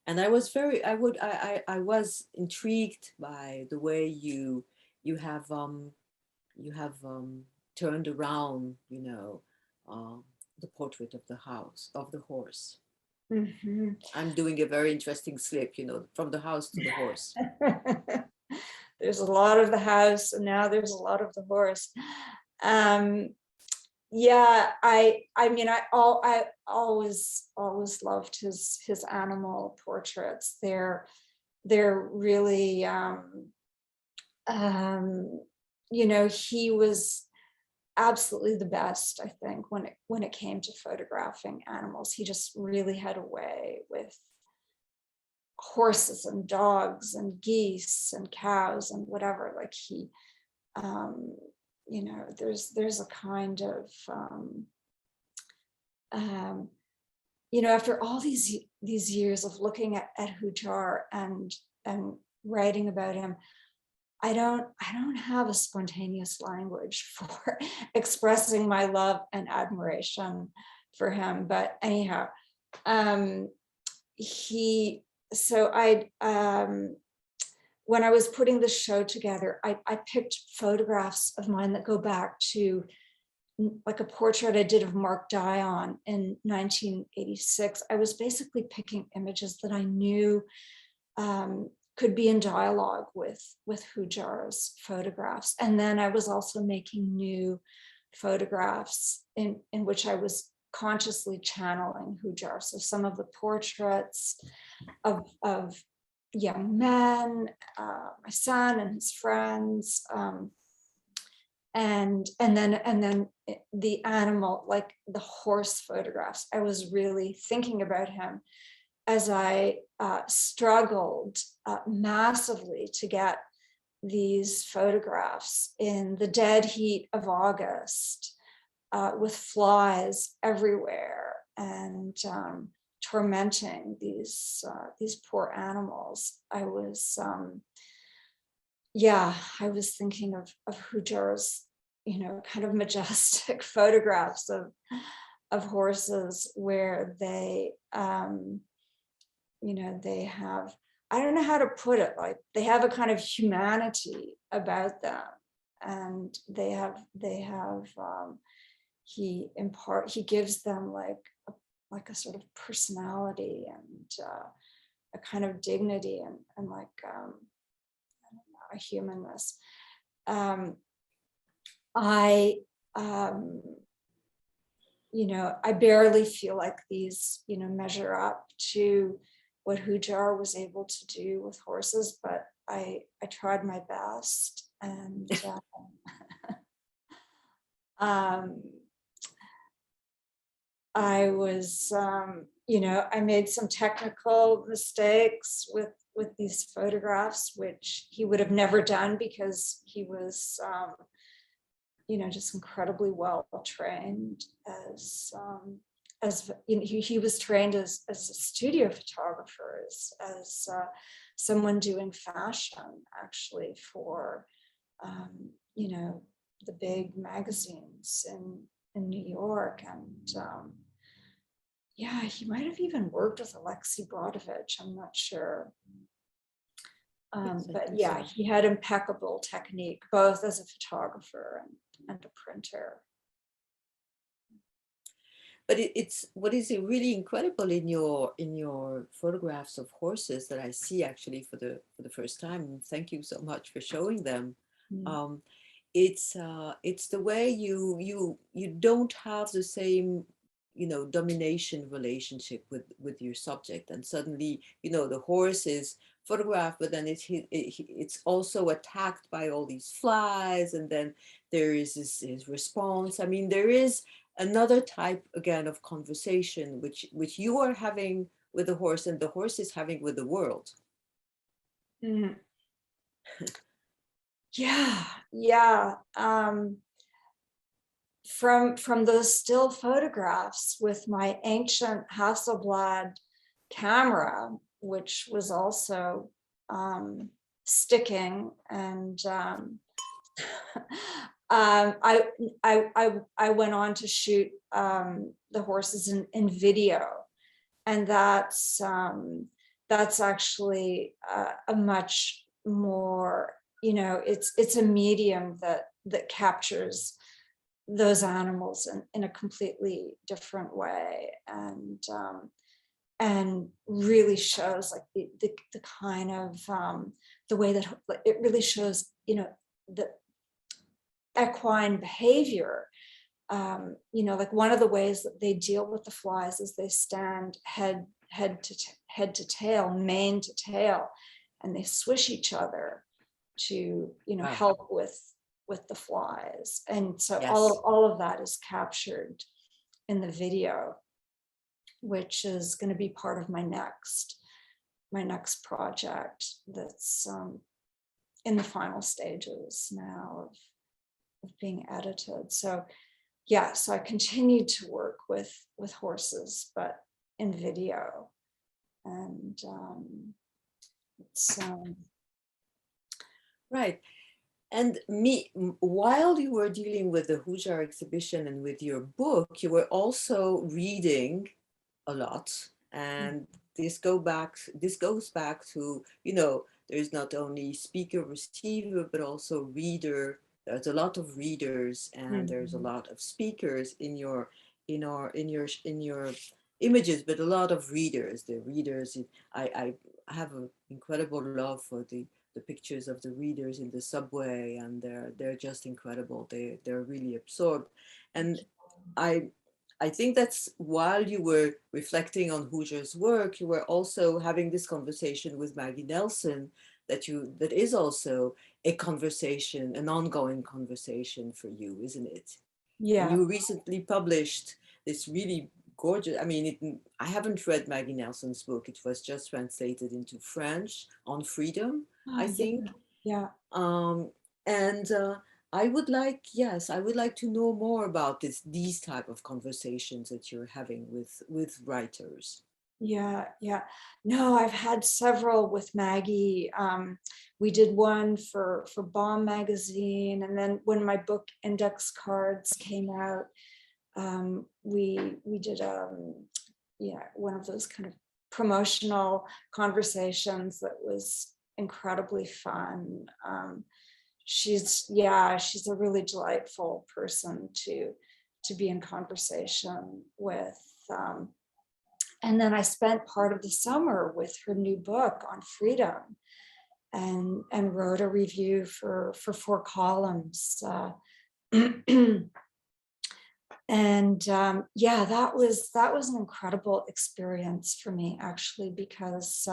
And I was I was intrigued by the way you have turned around, the portrait of the horse. I'm doing a very interesting slip, from the house to the horse. There's a lot of the house, and now there's a lot of the horse. Yeah, I mean, I always loved his animal portraits. They're really, he was absolutely the best, I think, when it came to photographing animals. He just really had a way with horses and dogs and geese and cows and whatever. Like he, there's a kind of, after all these years of looking at Hoosier and writing about him, I don't have a spontaneous language for expressing my love and admiration for him. But anyhow, when I was putting the show together, I picked photographs of mine that go back to like a portrait I did of Mark Dion in 1986. I was basically picking images that I knew could be in dialogue with Hoosier's photographs. And then I was also making new photographs in which I was consciously channeling Hoosier. So some of the portraits of young men, my son and his friends, and then the animal, like the horse photographs. I was really thinking about him as I struggled massively to get these photographs in the dead heat of August, with flies everywhere and tormenting these poor animals. I was thinking of Hoosier's, kind of majestic photographs of horses where they, they have, I don't know how to put it, like they have a kind of humanity about them, and they have he gives them like a sort of personality and a kind of dignity and like I don't know, a humanness. I barely feel like these, measure up to what Hoosier was able to do with horses, but I tried my best, and I was, I made some technical mistakes with these photographs, which he would have never done because he was, just incredibly well trained as he was trained as a studio photographer, as someone doing fashion actually for, the big magazines in New York. And he might have even worked with Alexei Brodovich, I'm not sure. But yeah, he had impeccable technique, both as a photographer and a printer. But it's what is really incredible in your photographs of horses that I see actually for the first time. Thank you so much for showing them. It's the way you don't have the same domination relationship with your subject, and suddenly the horse is photographed, but then it's also attacked by all these flies, and then there is his response. I mean, there is another type again of conversation which you are having with the horse and the horse is having with the world. Mm. Yeah. From those still photographs with my ancient Hasselblad camera, which was also sticking, and I went on to shoot the horses in video, and that's actually a much more, it's a medium that captures those animals in a completely different way, and really shows like the kind of the way that it really shows, the equine behavior. Like one of the ways that they deal with the flies is they stand head to tail, mane to tail, and they swish each other to help with the flies. And so Yes. all of that is captured in the video, which is going to be part of my next project that's in the final stages now of being edited. So yeah, so I continued to work with horses, but in video. And it's Right. And while you were dealing with the Hoosier exhibition and with your book, you were also reading a lot. And this goes back to, there's not only speaker receiver, but also reader. There's a lot of readers, and there's a lot of speakers in your images, but a lot of readers. The readers, I have an incredible love for the pictures of the readers in the subway, and they're just incredible. They're really absorbed. And I think that's while you were reflecting on Hoosier's work, you were also having this conversation with Maggie Nelson that is also a conversation, an ongoing conversation for you, isn't it? And you recently published this really gorgeous, I haven't read Maggie Nelson's book. It was just translated into French, On Freedom, I think. Yeah. And I would like to know more about these type of conversations that you're having with writers. Yeah. No, I've had several with Maggie. We did one for Bomb magazine, and then when my book Index Cards came out, we did one of those kind of promotional conversations that was incredibly fun. She's a really delightful person to be in conversation with. And then I spent part of the summer with her new book on freedom, and wrote a review for 4 columns. And that was an incredible experience for me, actually, because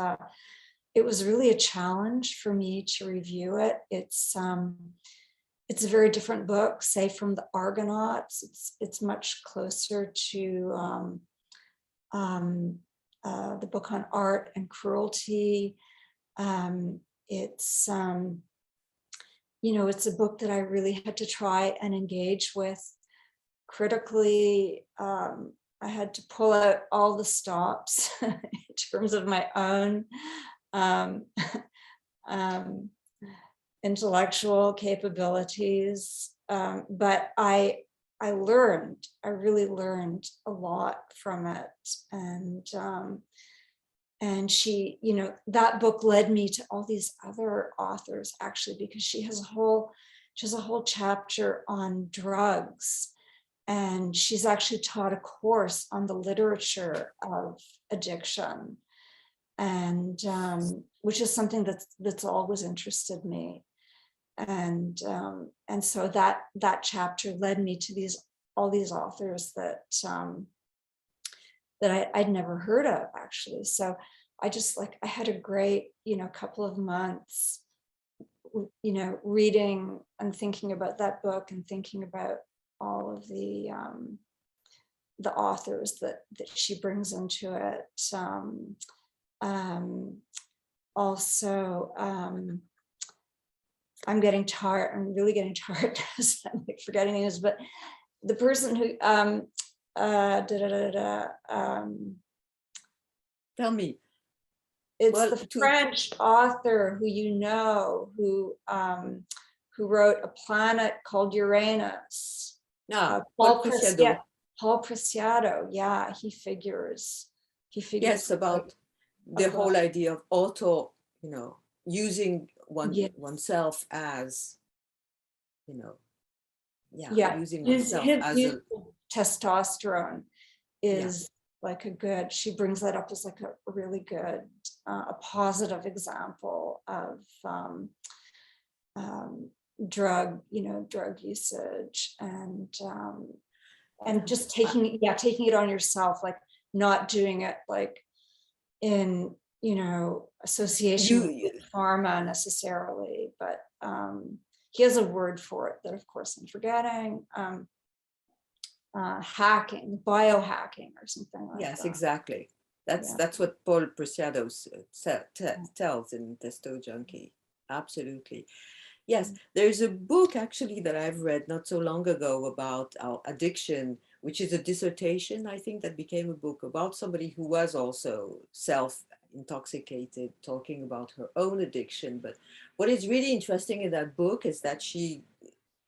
it was really a challenge for me to review it. It's a very different book, say, from the Argonauts. It's much closer to the book on art and cruelty. It's it's a book that I really had to try and engage with critically. I had to pull out all the stops in terms of my own intellectual capabilities, but I really learned a lot from it. And she, that book led me to all these other authors, actually, because she has a whole chapter on drugs. And she's actually taught a course on the literature of addiction, and which is something that's always interested me. And so that chapter led me to all these authors that I'd never heard of, actually. So I had a great couple of months reading and thinking about that book, and thinking about all of the authors that she brings into it. also, I'm getting tired. I'm really getting tired. I'm like forgetting names, but the person who Tell me. it's Well, the French author who wrote A Planet Called Uranus. Paul Preciado. Paul Preciado. Yeah, he figures. Yes, about the whole idea of auto, using oneself as, using oneself as a testosterone is like a good, she brings that up as like a really good, a positive example of drug usage and just taking it on yourself, like not doing it like in association with pharma necessarily, but he has a word for it that of course I'm forgetting. Hacking, biohacking or something like that. Yes, exactly. That's what Paul Preciado tells in Testo Junkie. Absolutely. Yes, there's a book actually that I've read not so long ago about addiction, which is a dissertation, I think, that became a book about somebody who was also self-intoxicated, talking about her own addiction. But what is really interesting in that book is that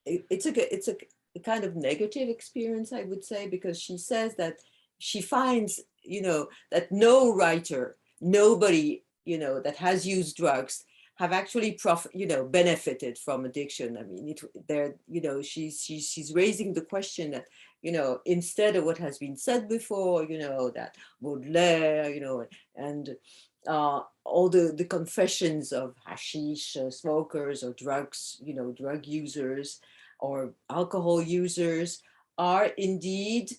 it's a kind of negative experience, I would say, because she says that she finds, that no writer, nobody, that has used drugs have actually benefited from addiction. I mean, she's raising the question that, instead of what has been said before, that Baudelaire, and all the confessions of hashish smokers or drugs, drug users or alcohol users are indeed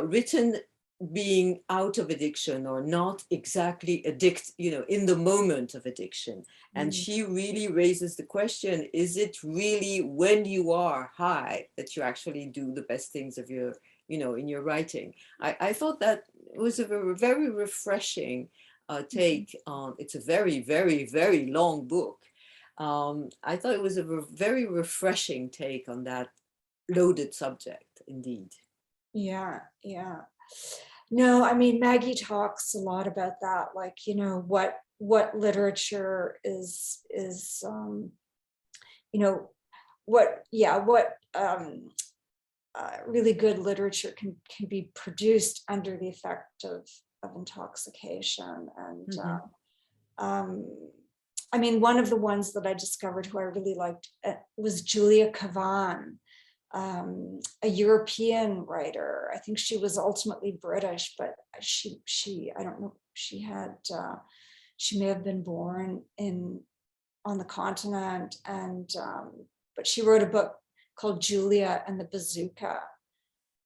written being out of addiction or not exactly in the moment of addiction. And she really raises the question, is it really when you are high that you actually do the best things of your, in your writing? I thought that was a very refreshing take on, it's a very, very, very long book. I thought it was a very refreshing take on that loaded subject, indeed. Yeah. No, I mean, Maggie talks a lot about that, like, what literature is what really good literature can be produced under the effect of intoxication. And I mean, one of the ones that I discovered who I really liked was Julia Cavan, a European writer. I think she was ultimately British, but she I don't know, she may have been born on the continent, and but she wrote a book called Julia and the Bazooka,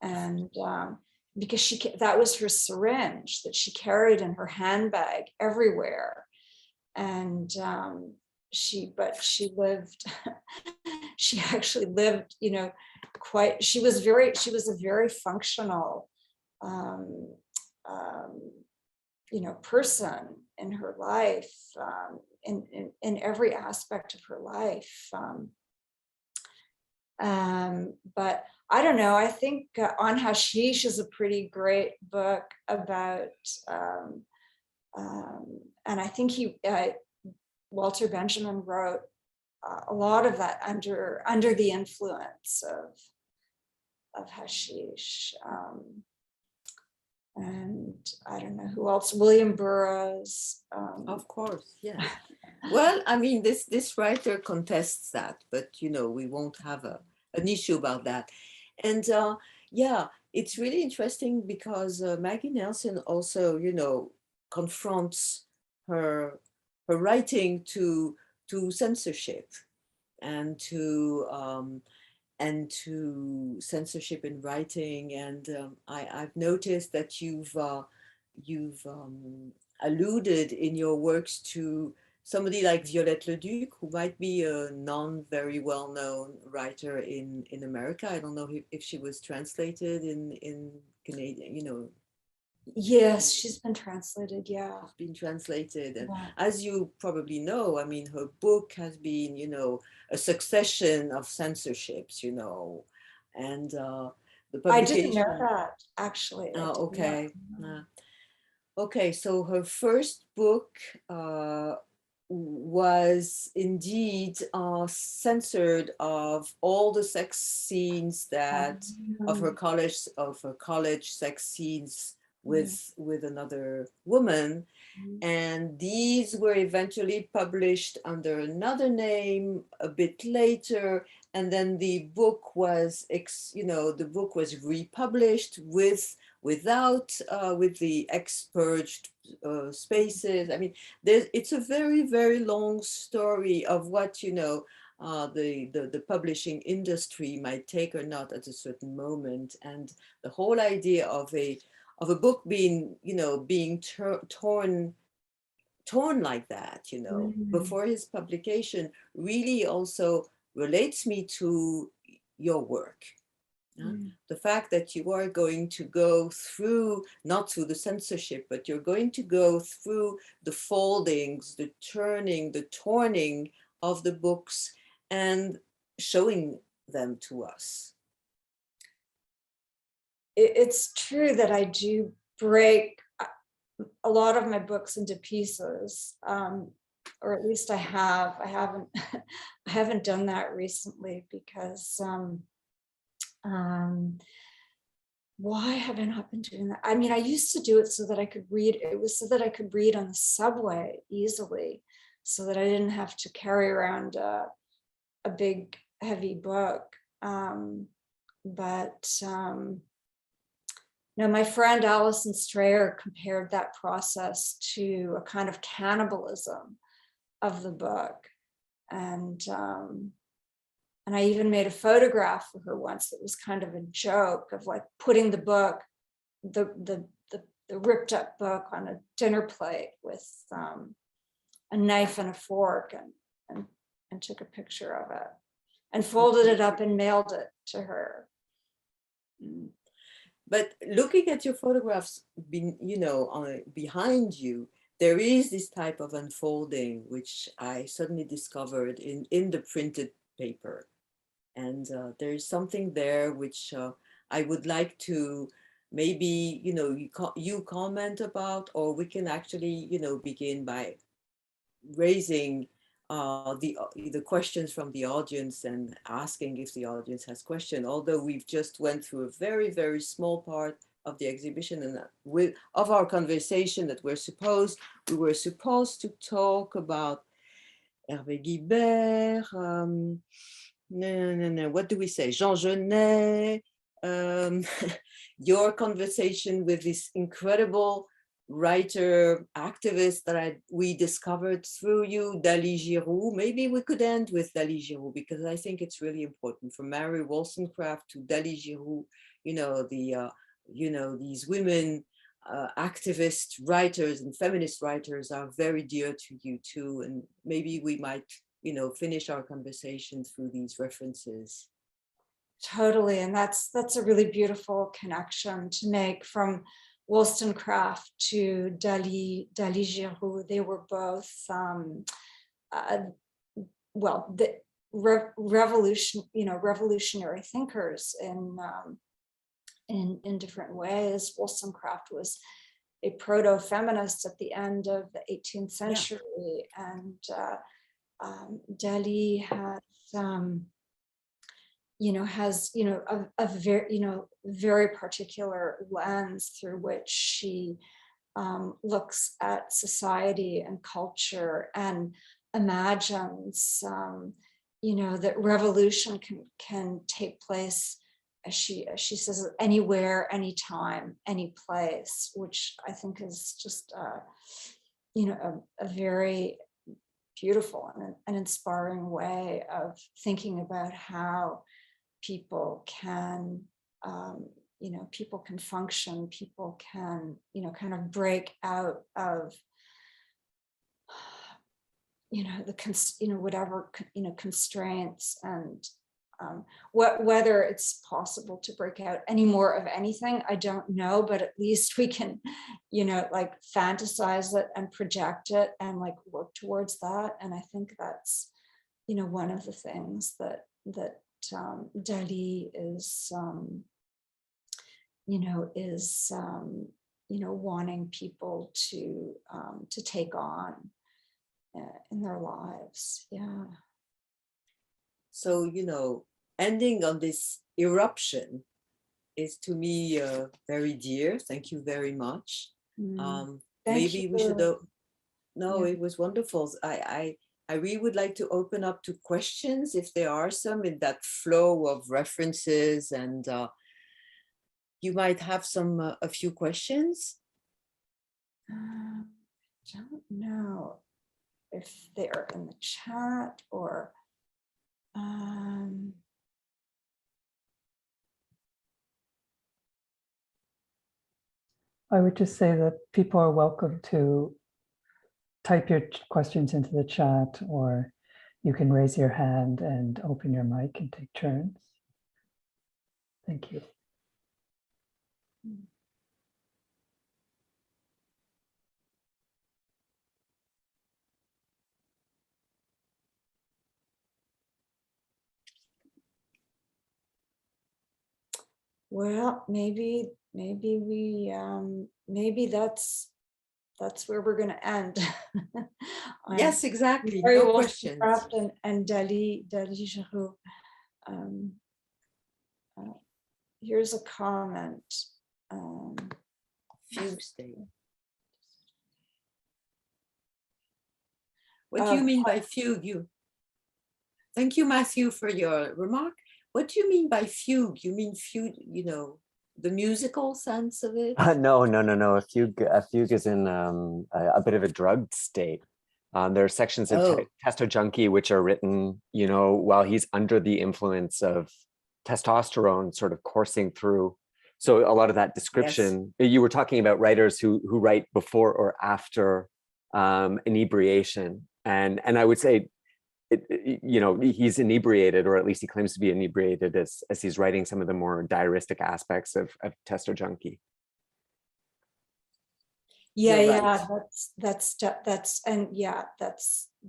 and because that was her syringe that she carried in her handbag everywhere, and she lived she actually lived she was a very functional person in her life, in every aspect of her life, but I don't know, I think On Hashish is a pretty great book about and I think Walter Benjamin wrote a lot of that under the influence of hashish, and I don't know who else, William Burroughs. Of course, yeah. Well, I mean, this writer contests that, but we won't have an issue about that. And yeah, it's really interesting because Maggie Nelson also, confronts her writing to censorship and to censorship in writing. And I've noticed that you've alluded in your works to somebody like Violette Leduc, who might be a non-very well-known writer in America. I don't know if she was translated in Canadian, Yes, she's been translated. Yeah. It's been translated. And Yeah. as you probably know, I mean, her book has been, a succession of censorships, and the I didn't know publication. that, actually. I did not Okay. know. Okay, so her first book was indeed censored of all the sex scenes that Um, of her college sex scenes mm, with another woman, mm, and these were eventually published under another name a bit later, and then the book was the book was republished with the expurged spaces. I mean, it's a very, very long story of what the publishing industry might take or not at a certain moment, and the whole idea of a book being torn like that, mm, before his publication, really also relates me to your work. mm. The fact that you are going to go through, not through the censorship, but you're going to go through the foldings, the turning, the torning of the books and showing them to us. It's true that I do break a lot of my books into pieces, or at least I have. I haven't I haven't done that recently because why have I not been doing that? I mean, I used to do it so that I could read. It was so that I could read on the subway easily, so that I didn't have to carry around a big heavy book. But now, my friend Alison Strayer compared that process to a kind of cannibalism of the book, and I even made a photograph for her once that was kind of a joke of like putting the book, the ripped up book, on a dinner plate with a knife and a fork, and took a picture of it and folded it up and mailed it to her. But looking at your photographs, behind you, there is this type of unfolding, which I suddenly discovered in the printed paper. And there is something there which I would like to maybe, you comment about, or we can actually, begin by raising the questions from the audience and asking if the audience has questions, although we've just went through a very, very small part of the exhibition and of our conversation that we were supposed to talk about Hervé Guibert, what do we say, Jean Genet, your conversation with this incredible writer, activist that we discovered through you, Dali Giroux. Maybe we could end with Dali Giroux, because I think it's really important. From Mary Wollstonecraft to Dali Giroux, these women activist writers and feminist writers are very dear to you too. And maybe we might, finish our conversation through these references. Totally, and that's a really beautiful connection to make from Wollstonecraft to Dali Giroux. They were both the revolutionary thinkers in different ways. Wollstonecraft was a proto-feminist at the end of the 18th century, and Dali has a very very particular lens through which she looks at society and culture and imagines that revolution can take place, as she says, anywhere, anytime, any place, which I think is just a very beautiful and an inspiring way of thinking about how people can people can function, people can kind of break out of whatever constraints and Whether it's possible to break out any more of anything, I don't know, but at least we can, like fantasize it and project it and like work towards that. And I think that's, one of the things that Dali is, wanting people to take on in their lives. Yeah. So, ending on this eruption is to me very dear. Thank you very much. Maybe we should. No, it was wonderful. I really would like to open up to questions if there are some in that flow of references, and you might have a few questions. I don't know if they're in the chat or. I would just say that people are welcome to type your questions into the chat, or you can raise your hand and open your mic and take turns. Thank you. Well, maybe that's where we're going to end. Yes, exactly. No questions. And Dali Giroux. Here's a comment. Fugue state. What do you mean by fugue? Thank you, Matthew, for your remark. What do you mean by fugue? You mean fugue, the musical sense of it? No. A fugue is in a bit of a drugged state. There are sections of Testo Junkie which are written, while he's under the influence of testosterone sort of coursing through. So a lot of that description, you were talking about writers who write before or after inebriation. And I would say, he's inebriated, or at least he claims to be inebriated as he's writing some of the more diaristic aspects of Testo Junkie. Yeah,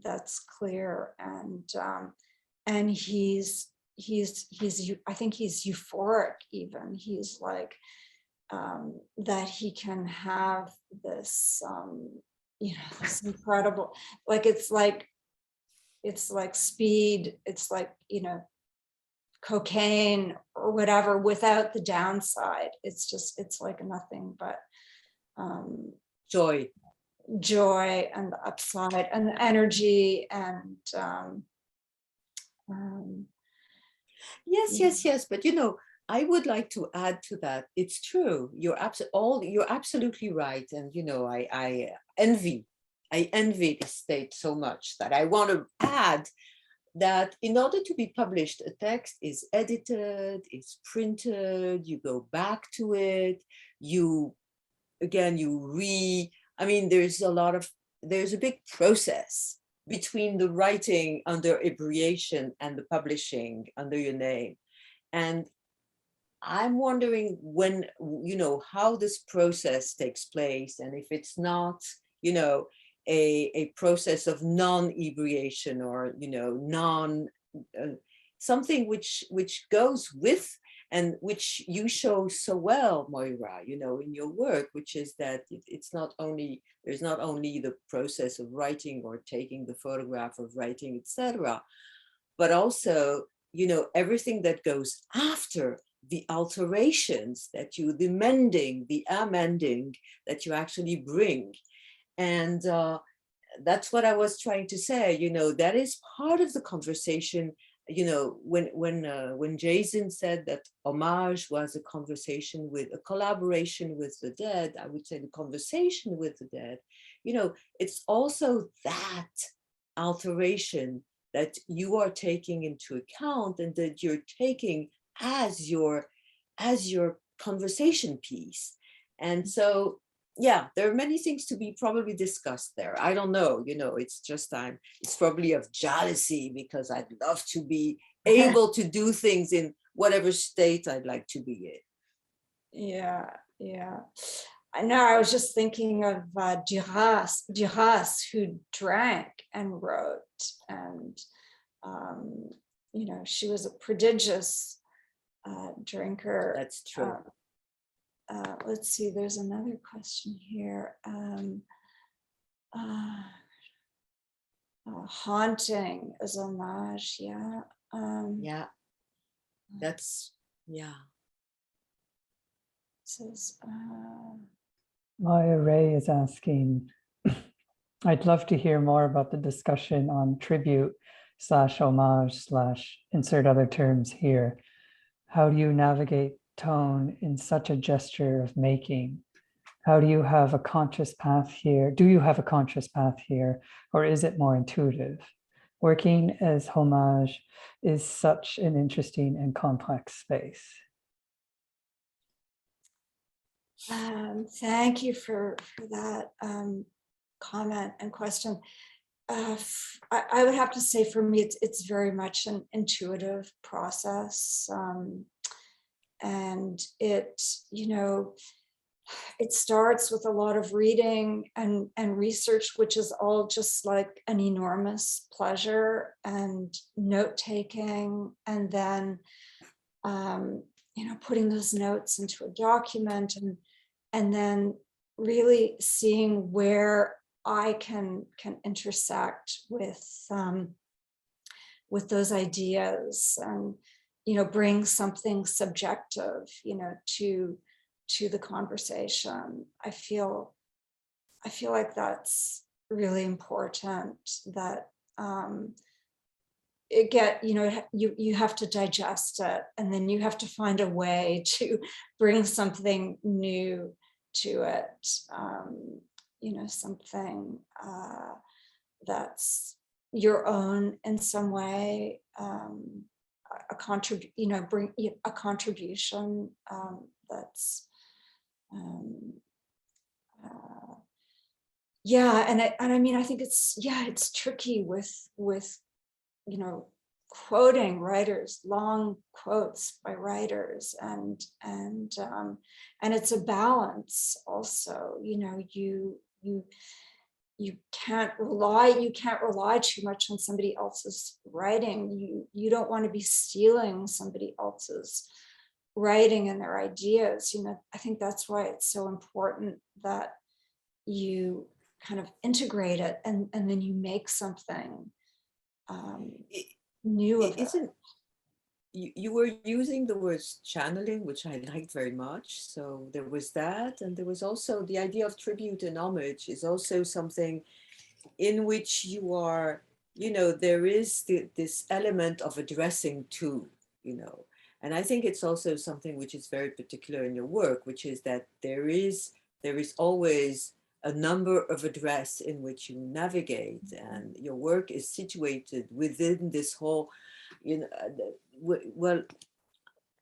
that's clear. And he's I think he's euphoric even. He's like that he can have this this incredible, like it's like speed, it's like cocaine or whatever without the downside. It's like nothing but joy and the upside and the energy and yes, but I would like to add to that. It's true, you're absolutely right. And I envy this state so much that I want to add that in order to be published, a text is edited, it's printed, you go back to it, there's a big process between the writing under abbreviation and the publishing under your name. And I'm wondering when, how this process takes place, and if it's not, a process of non-abbreviation or, something which goes with, and which you show so well, Moyra, in your work, which is that there's not only the process of writing or taking the photograph of writing, etc., but also, everything that goes after, the alterations the mending, the amending that you actually bring. And that's what I was trying to say, that is part of the conversation. When Jason said that homage was a collaboration with the dead, I would say the conversation with the dead, it's also that alteration that you are taking into account and that you're taking as your conversation piece. And so yeah, there are many things to be probably discussed there. I don't know, it's just it's probably of jealousy because I'd love to be able to do things in whatever state I'd like to be in. Yeah, yeah. I know, I was just thinking of Duras, who drank and wrote, and she was a prodigious drinker. That's true. Let's see, there's another question here. Haunting as homage, yeah. Yeah, that's, yeah. Says, Maya Ray is asking, I'd love to hear more about the discussion on tribute / homage / insert other terms here. How do you navigate tone in such a gesture of making? How do you have a conscious path here? Do you have a conscious path here, or is it more intuitive? Working as homage is such an interesting and complex space. Thank you for that comment and question. I would have to say, for me, it's very much an intuitive process, and it starts with a lot of reading and research, which is all just like an enormous pleasure, and note taking, and then putting those notes into a document, and then really seeing where I can intersect with those ideas, and bring something subjective to the conversation. I feel like that's really important, that you have to digest it, and then you have to find a way to bring something new to it, something that's your own in some way, a bring a contribution that's I mean, I think it's tricky with quoting writers, long quotes by writers, and it's a balance also. You can't rely too much on somebody else's writing. You don't want to be stealing somebody else's writing and their ideas. I think that's why it's so important that you kind of integrate it, and then you make something new of it. You were using the words channeling, which I liked very much. So there was that, and there was also the idea of tribute and homage is also something in which you are, there is this element of addressing to, and I think it's also something which is very particular in your work, which is that there is always a number of address in which you navigate, and your work is situated within this whole, well,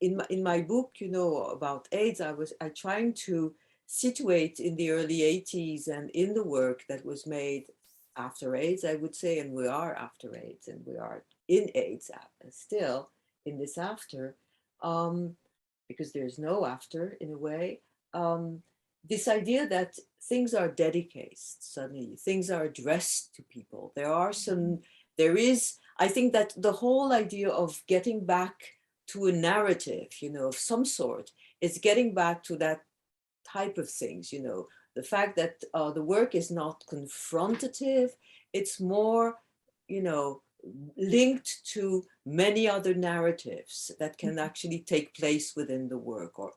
in my book, about AIDS, I trying to situate in the early 80s and in the work that was made after AIDS, I would say, and we are after AIDS, and we are in AIDS still in this after, because there's no after in a way. This idea that things are dedicated, suddenly things are addressed to people. I think that the whole idea of getting back to a narrative, of some sort, is getting back to that type of things, the fact that the work is not confrontative, it's more, linked to many other narratives that can actually take place within the work, or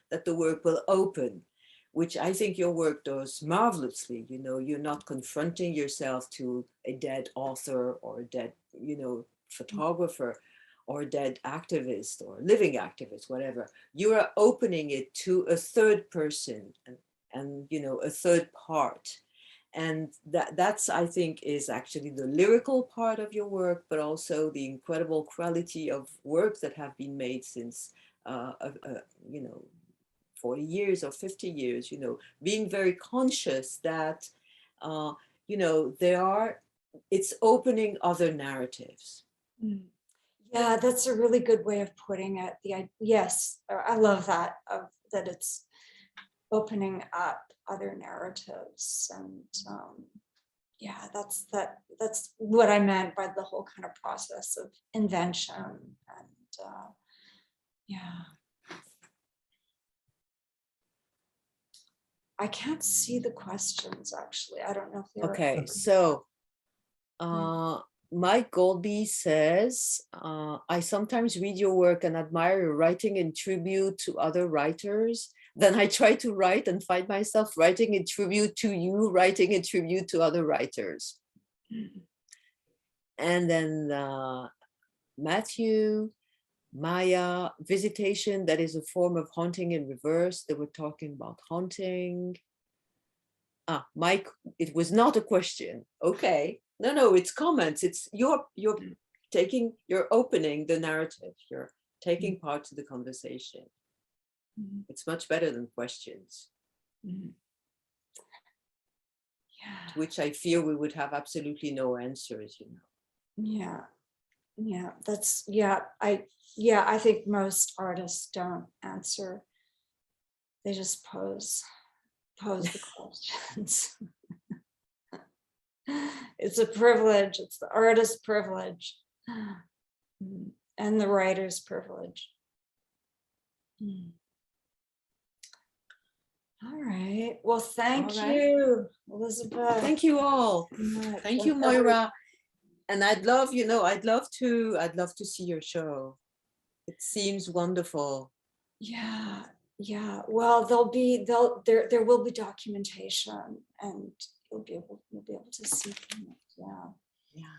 that the work will open, which I think your work does marvelously. You're not confronting yourself to a dead author or a dead, photographer, or a dead activist or living activist, whatever. You are opening it to a third person and a third part. And that's, I think, is actually the lyrical part of your work, but also the incredible quality of works that have been made since, 40 years or 50 years, being very conscious that, it's opening other narratives. Yeah, that's a really good way of putting it. Yes, I love that, that it's opening up other narratives. And yeah, that's what I meant by the whole kind of process of invention. And yeah. I can't see the questions, actually. I don't know if they're Okay, so Mike Goldby says, I sometimes read your work and admire your writing in tribute to other writers. Then I try to write and find myself writing in tribute to you, writing in tribute to other writers. And then Matthew, Maya, visitation, that is a form of haunting in reverse. They were talking about haunting. Mike, it was not a question. Okay. No, it's comments. It's you're opening the narrative. You're taking part to the conversation. It's much better than questions. Yeah. To which I fear we would have absolutely no answers, Yeah. I think most artists don't answer. They just pose the questions. It's a privilege. It's the artist's privilege and the writer's privilege. All right. Well, thank you, Elisabeth. Thank you all. Thank you, Moyra. And I'd love to see your show. It seems wonderful. Yeah. Well, there will be documentation, and you'll be able to see from it. Yeah.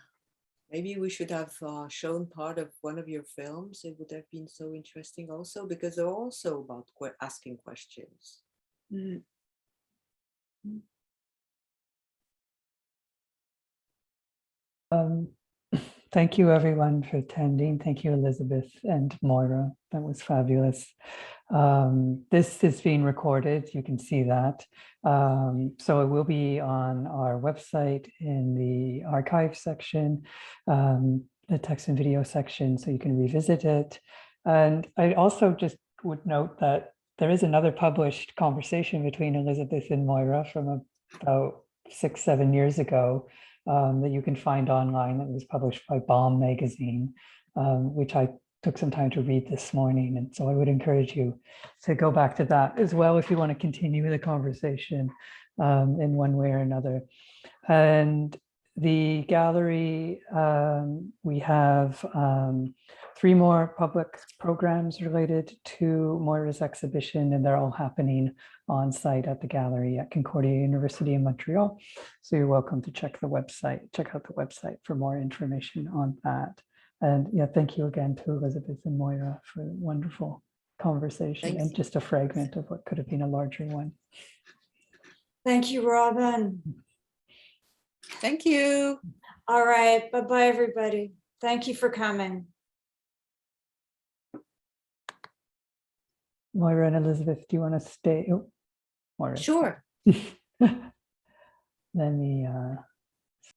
Maybe we should have shown part of one of your films. It would have been so interesting also, because they're also about asking questions. Thank you everyone for attending. Thank you, Elisabeth and Moyra. That was fabulous. This is being recorded. You can see that. So it will be on our website in the archive section, the text and video section, so you can revisit it. And I also just would note that there is another published conversation between Elisabeth and Moyra from about 6-7 years ago that you can find online, that was published by Bomb magazine, which I took some time to read this morning. And so I would encourage you to go back to that as well if you want to continue the conversation in one way or another. And the gallery, we have 3 more public programs related to Moyra's exhibition, and they're all happening on site at the gallery at Concordia University in Montreal. So you're welcome to check out the website for more information on that. And yeah, thank you again to Elisabeth and Moyra for a wonderful conversation. Thanks. And just a fragment of what could have been a larger one. Thank you, Robin. Thank you. All right. Bye-bye, everybody. Thank you for coming. Moyra and Elisabeth, do you want to stay? Oh, Moyra. Sure. Let me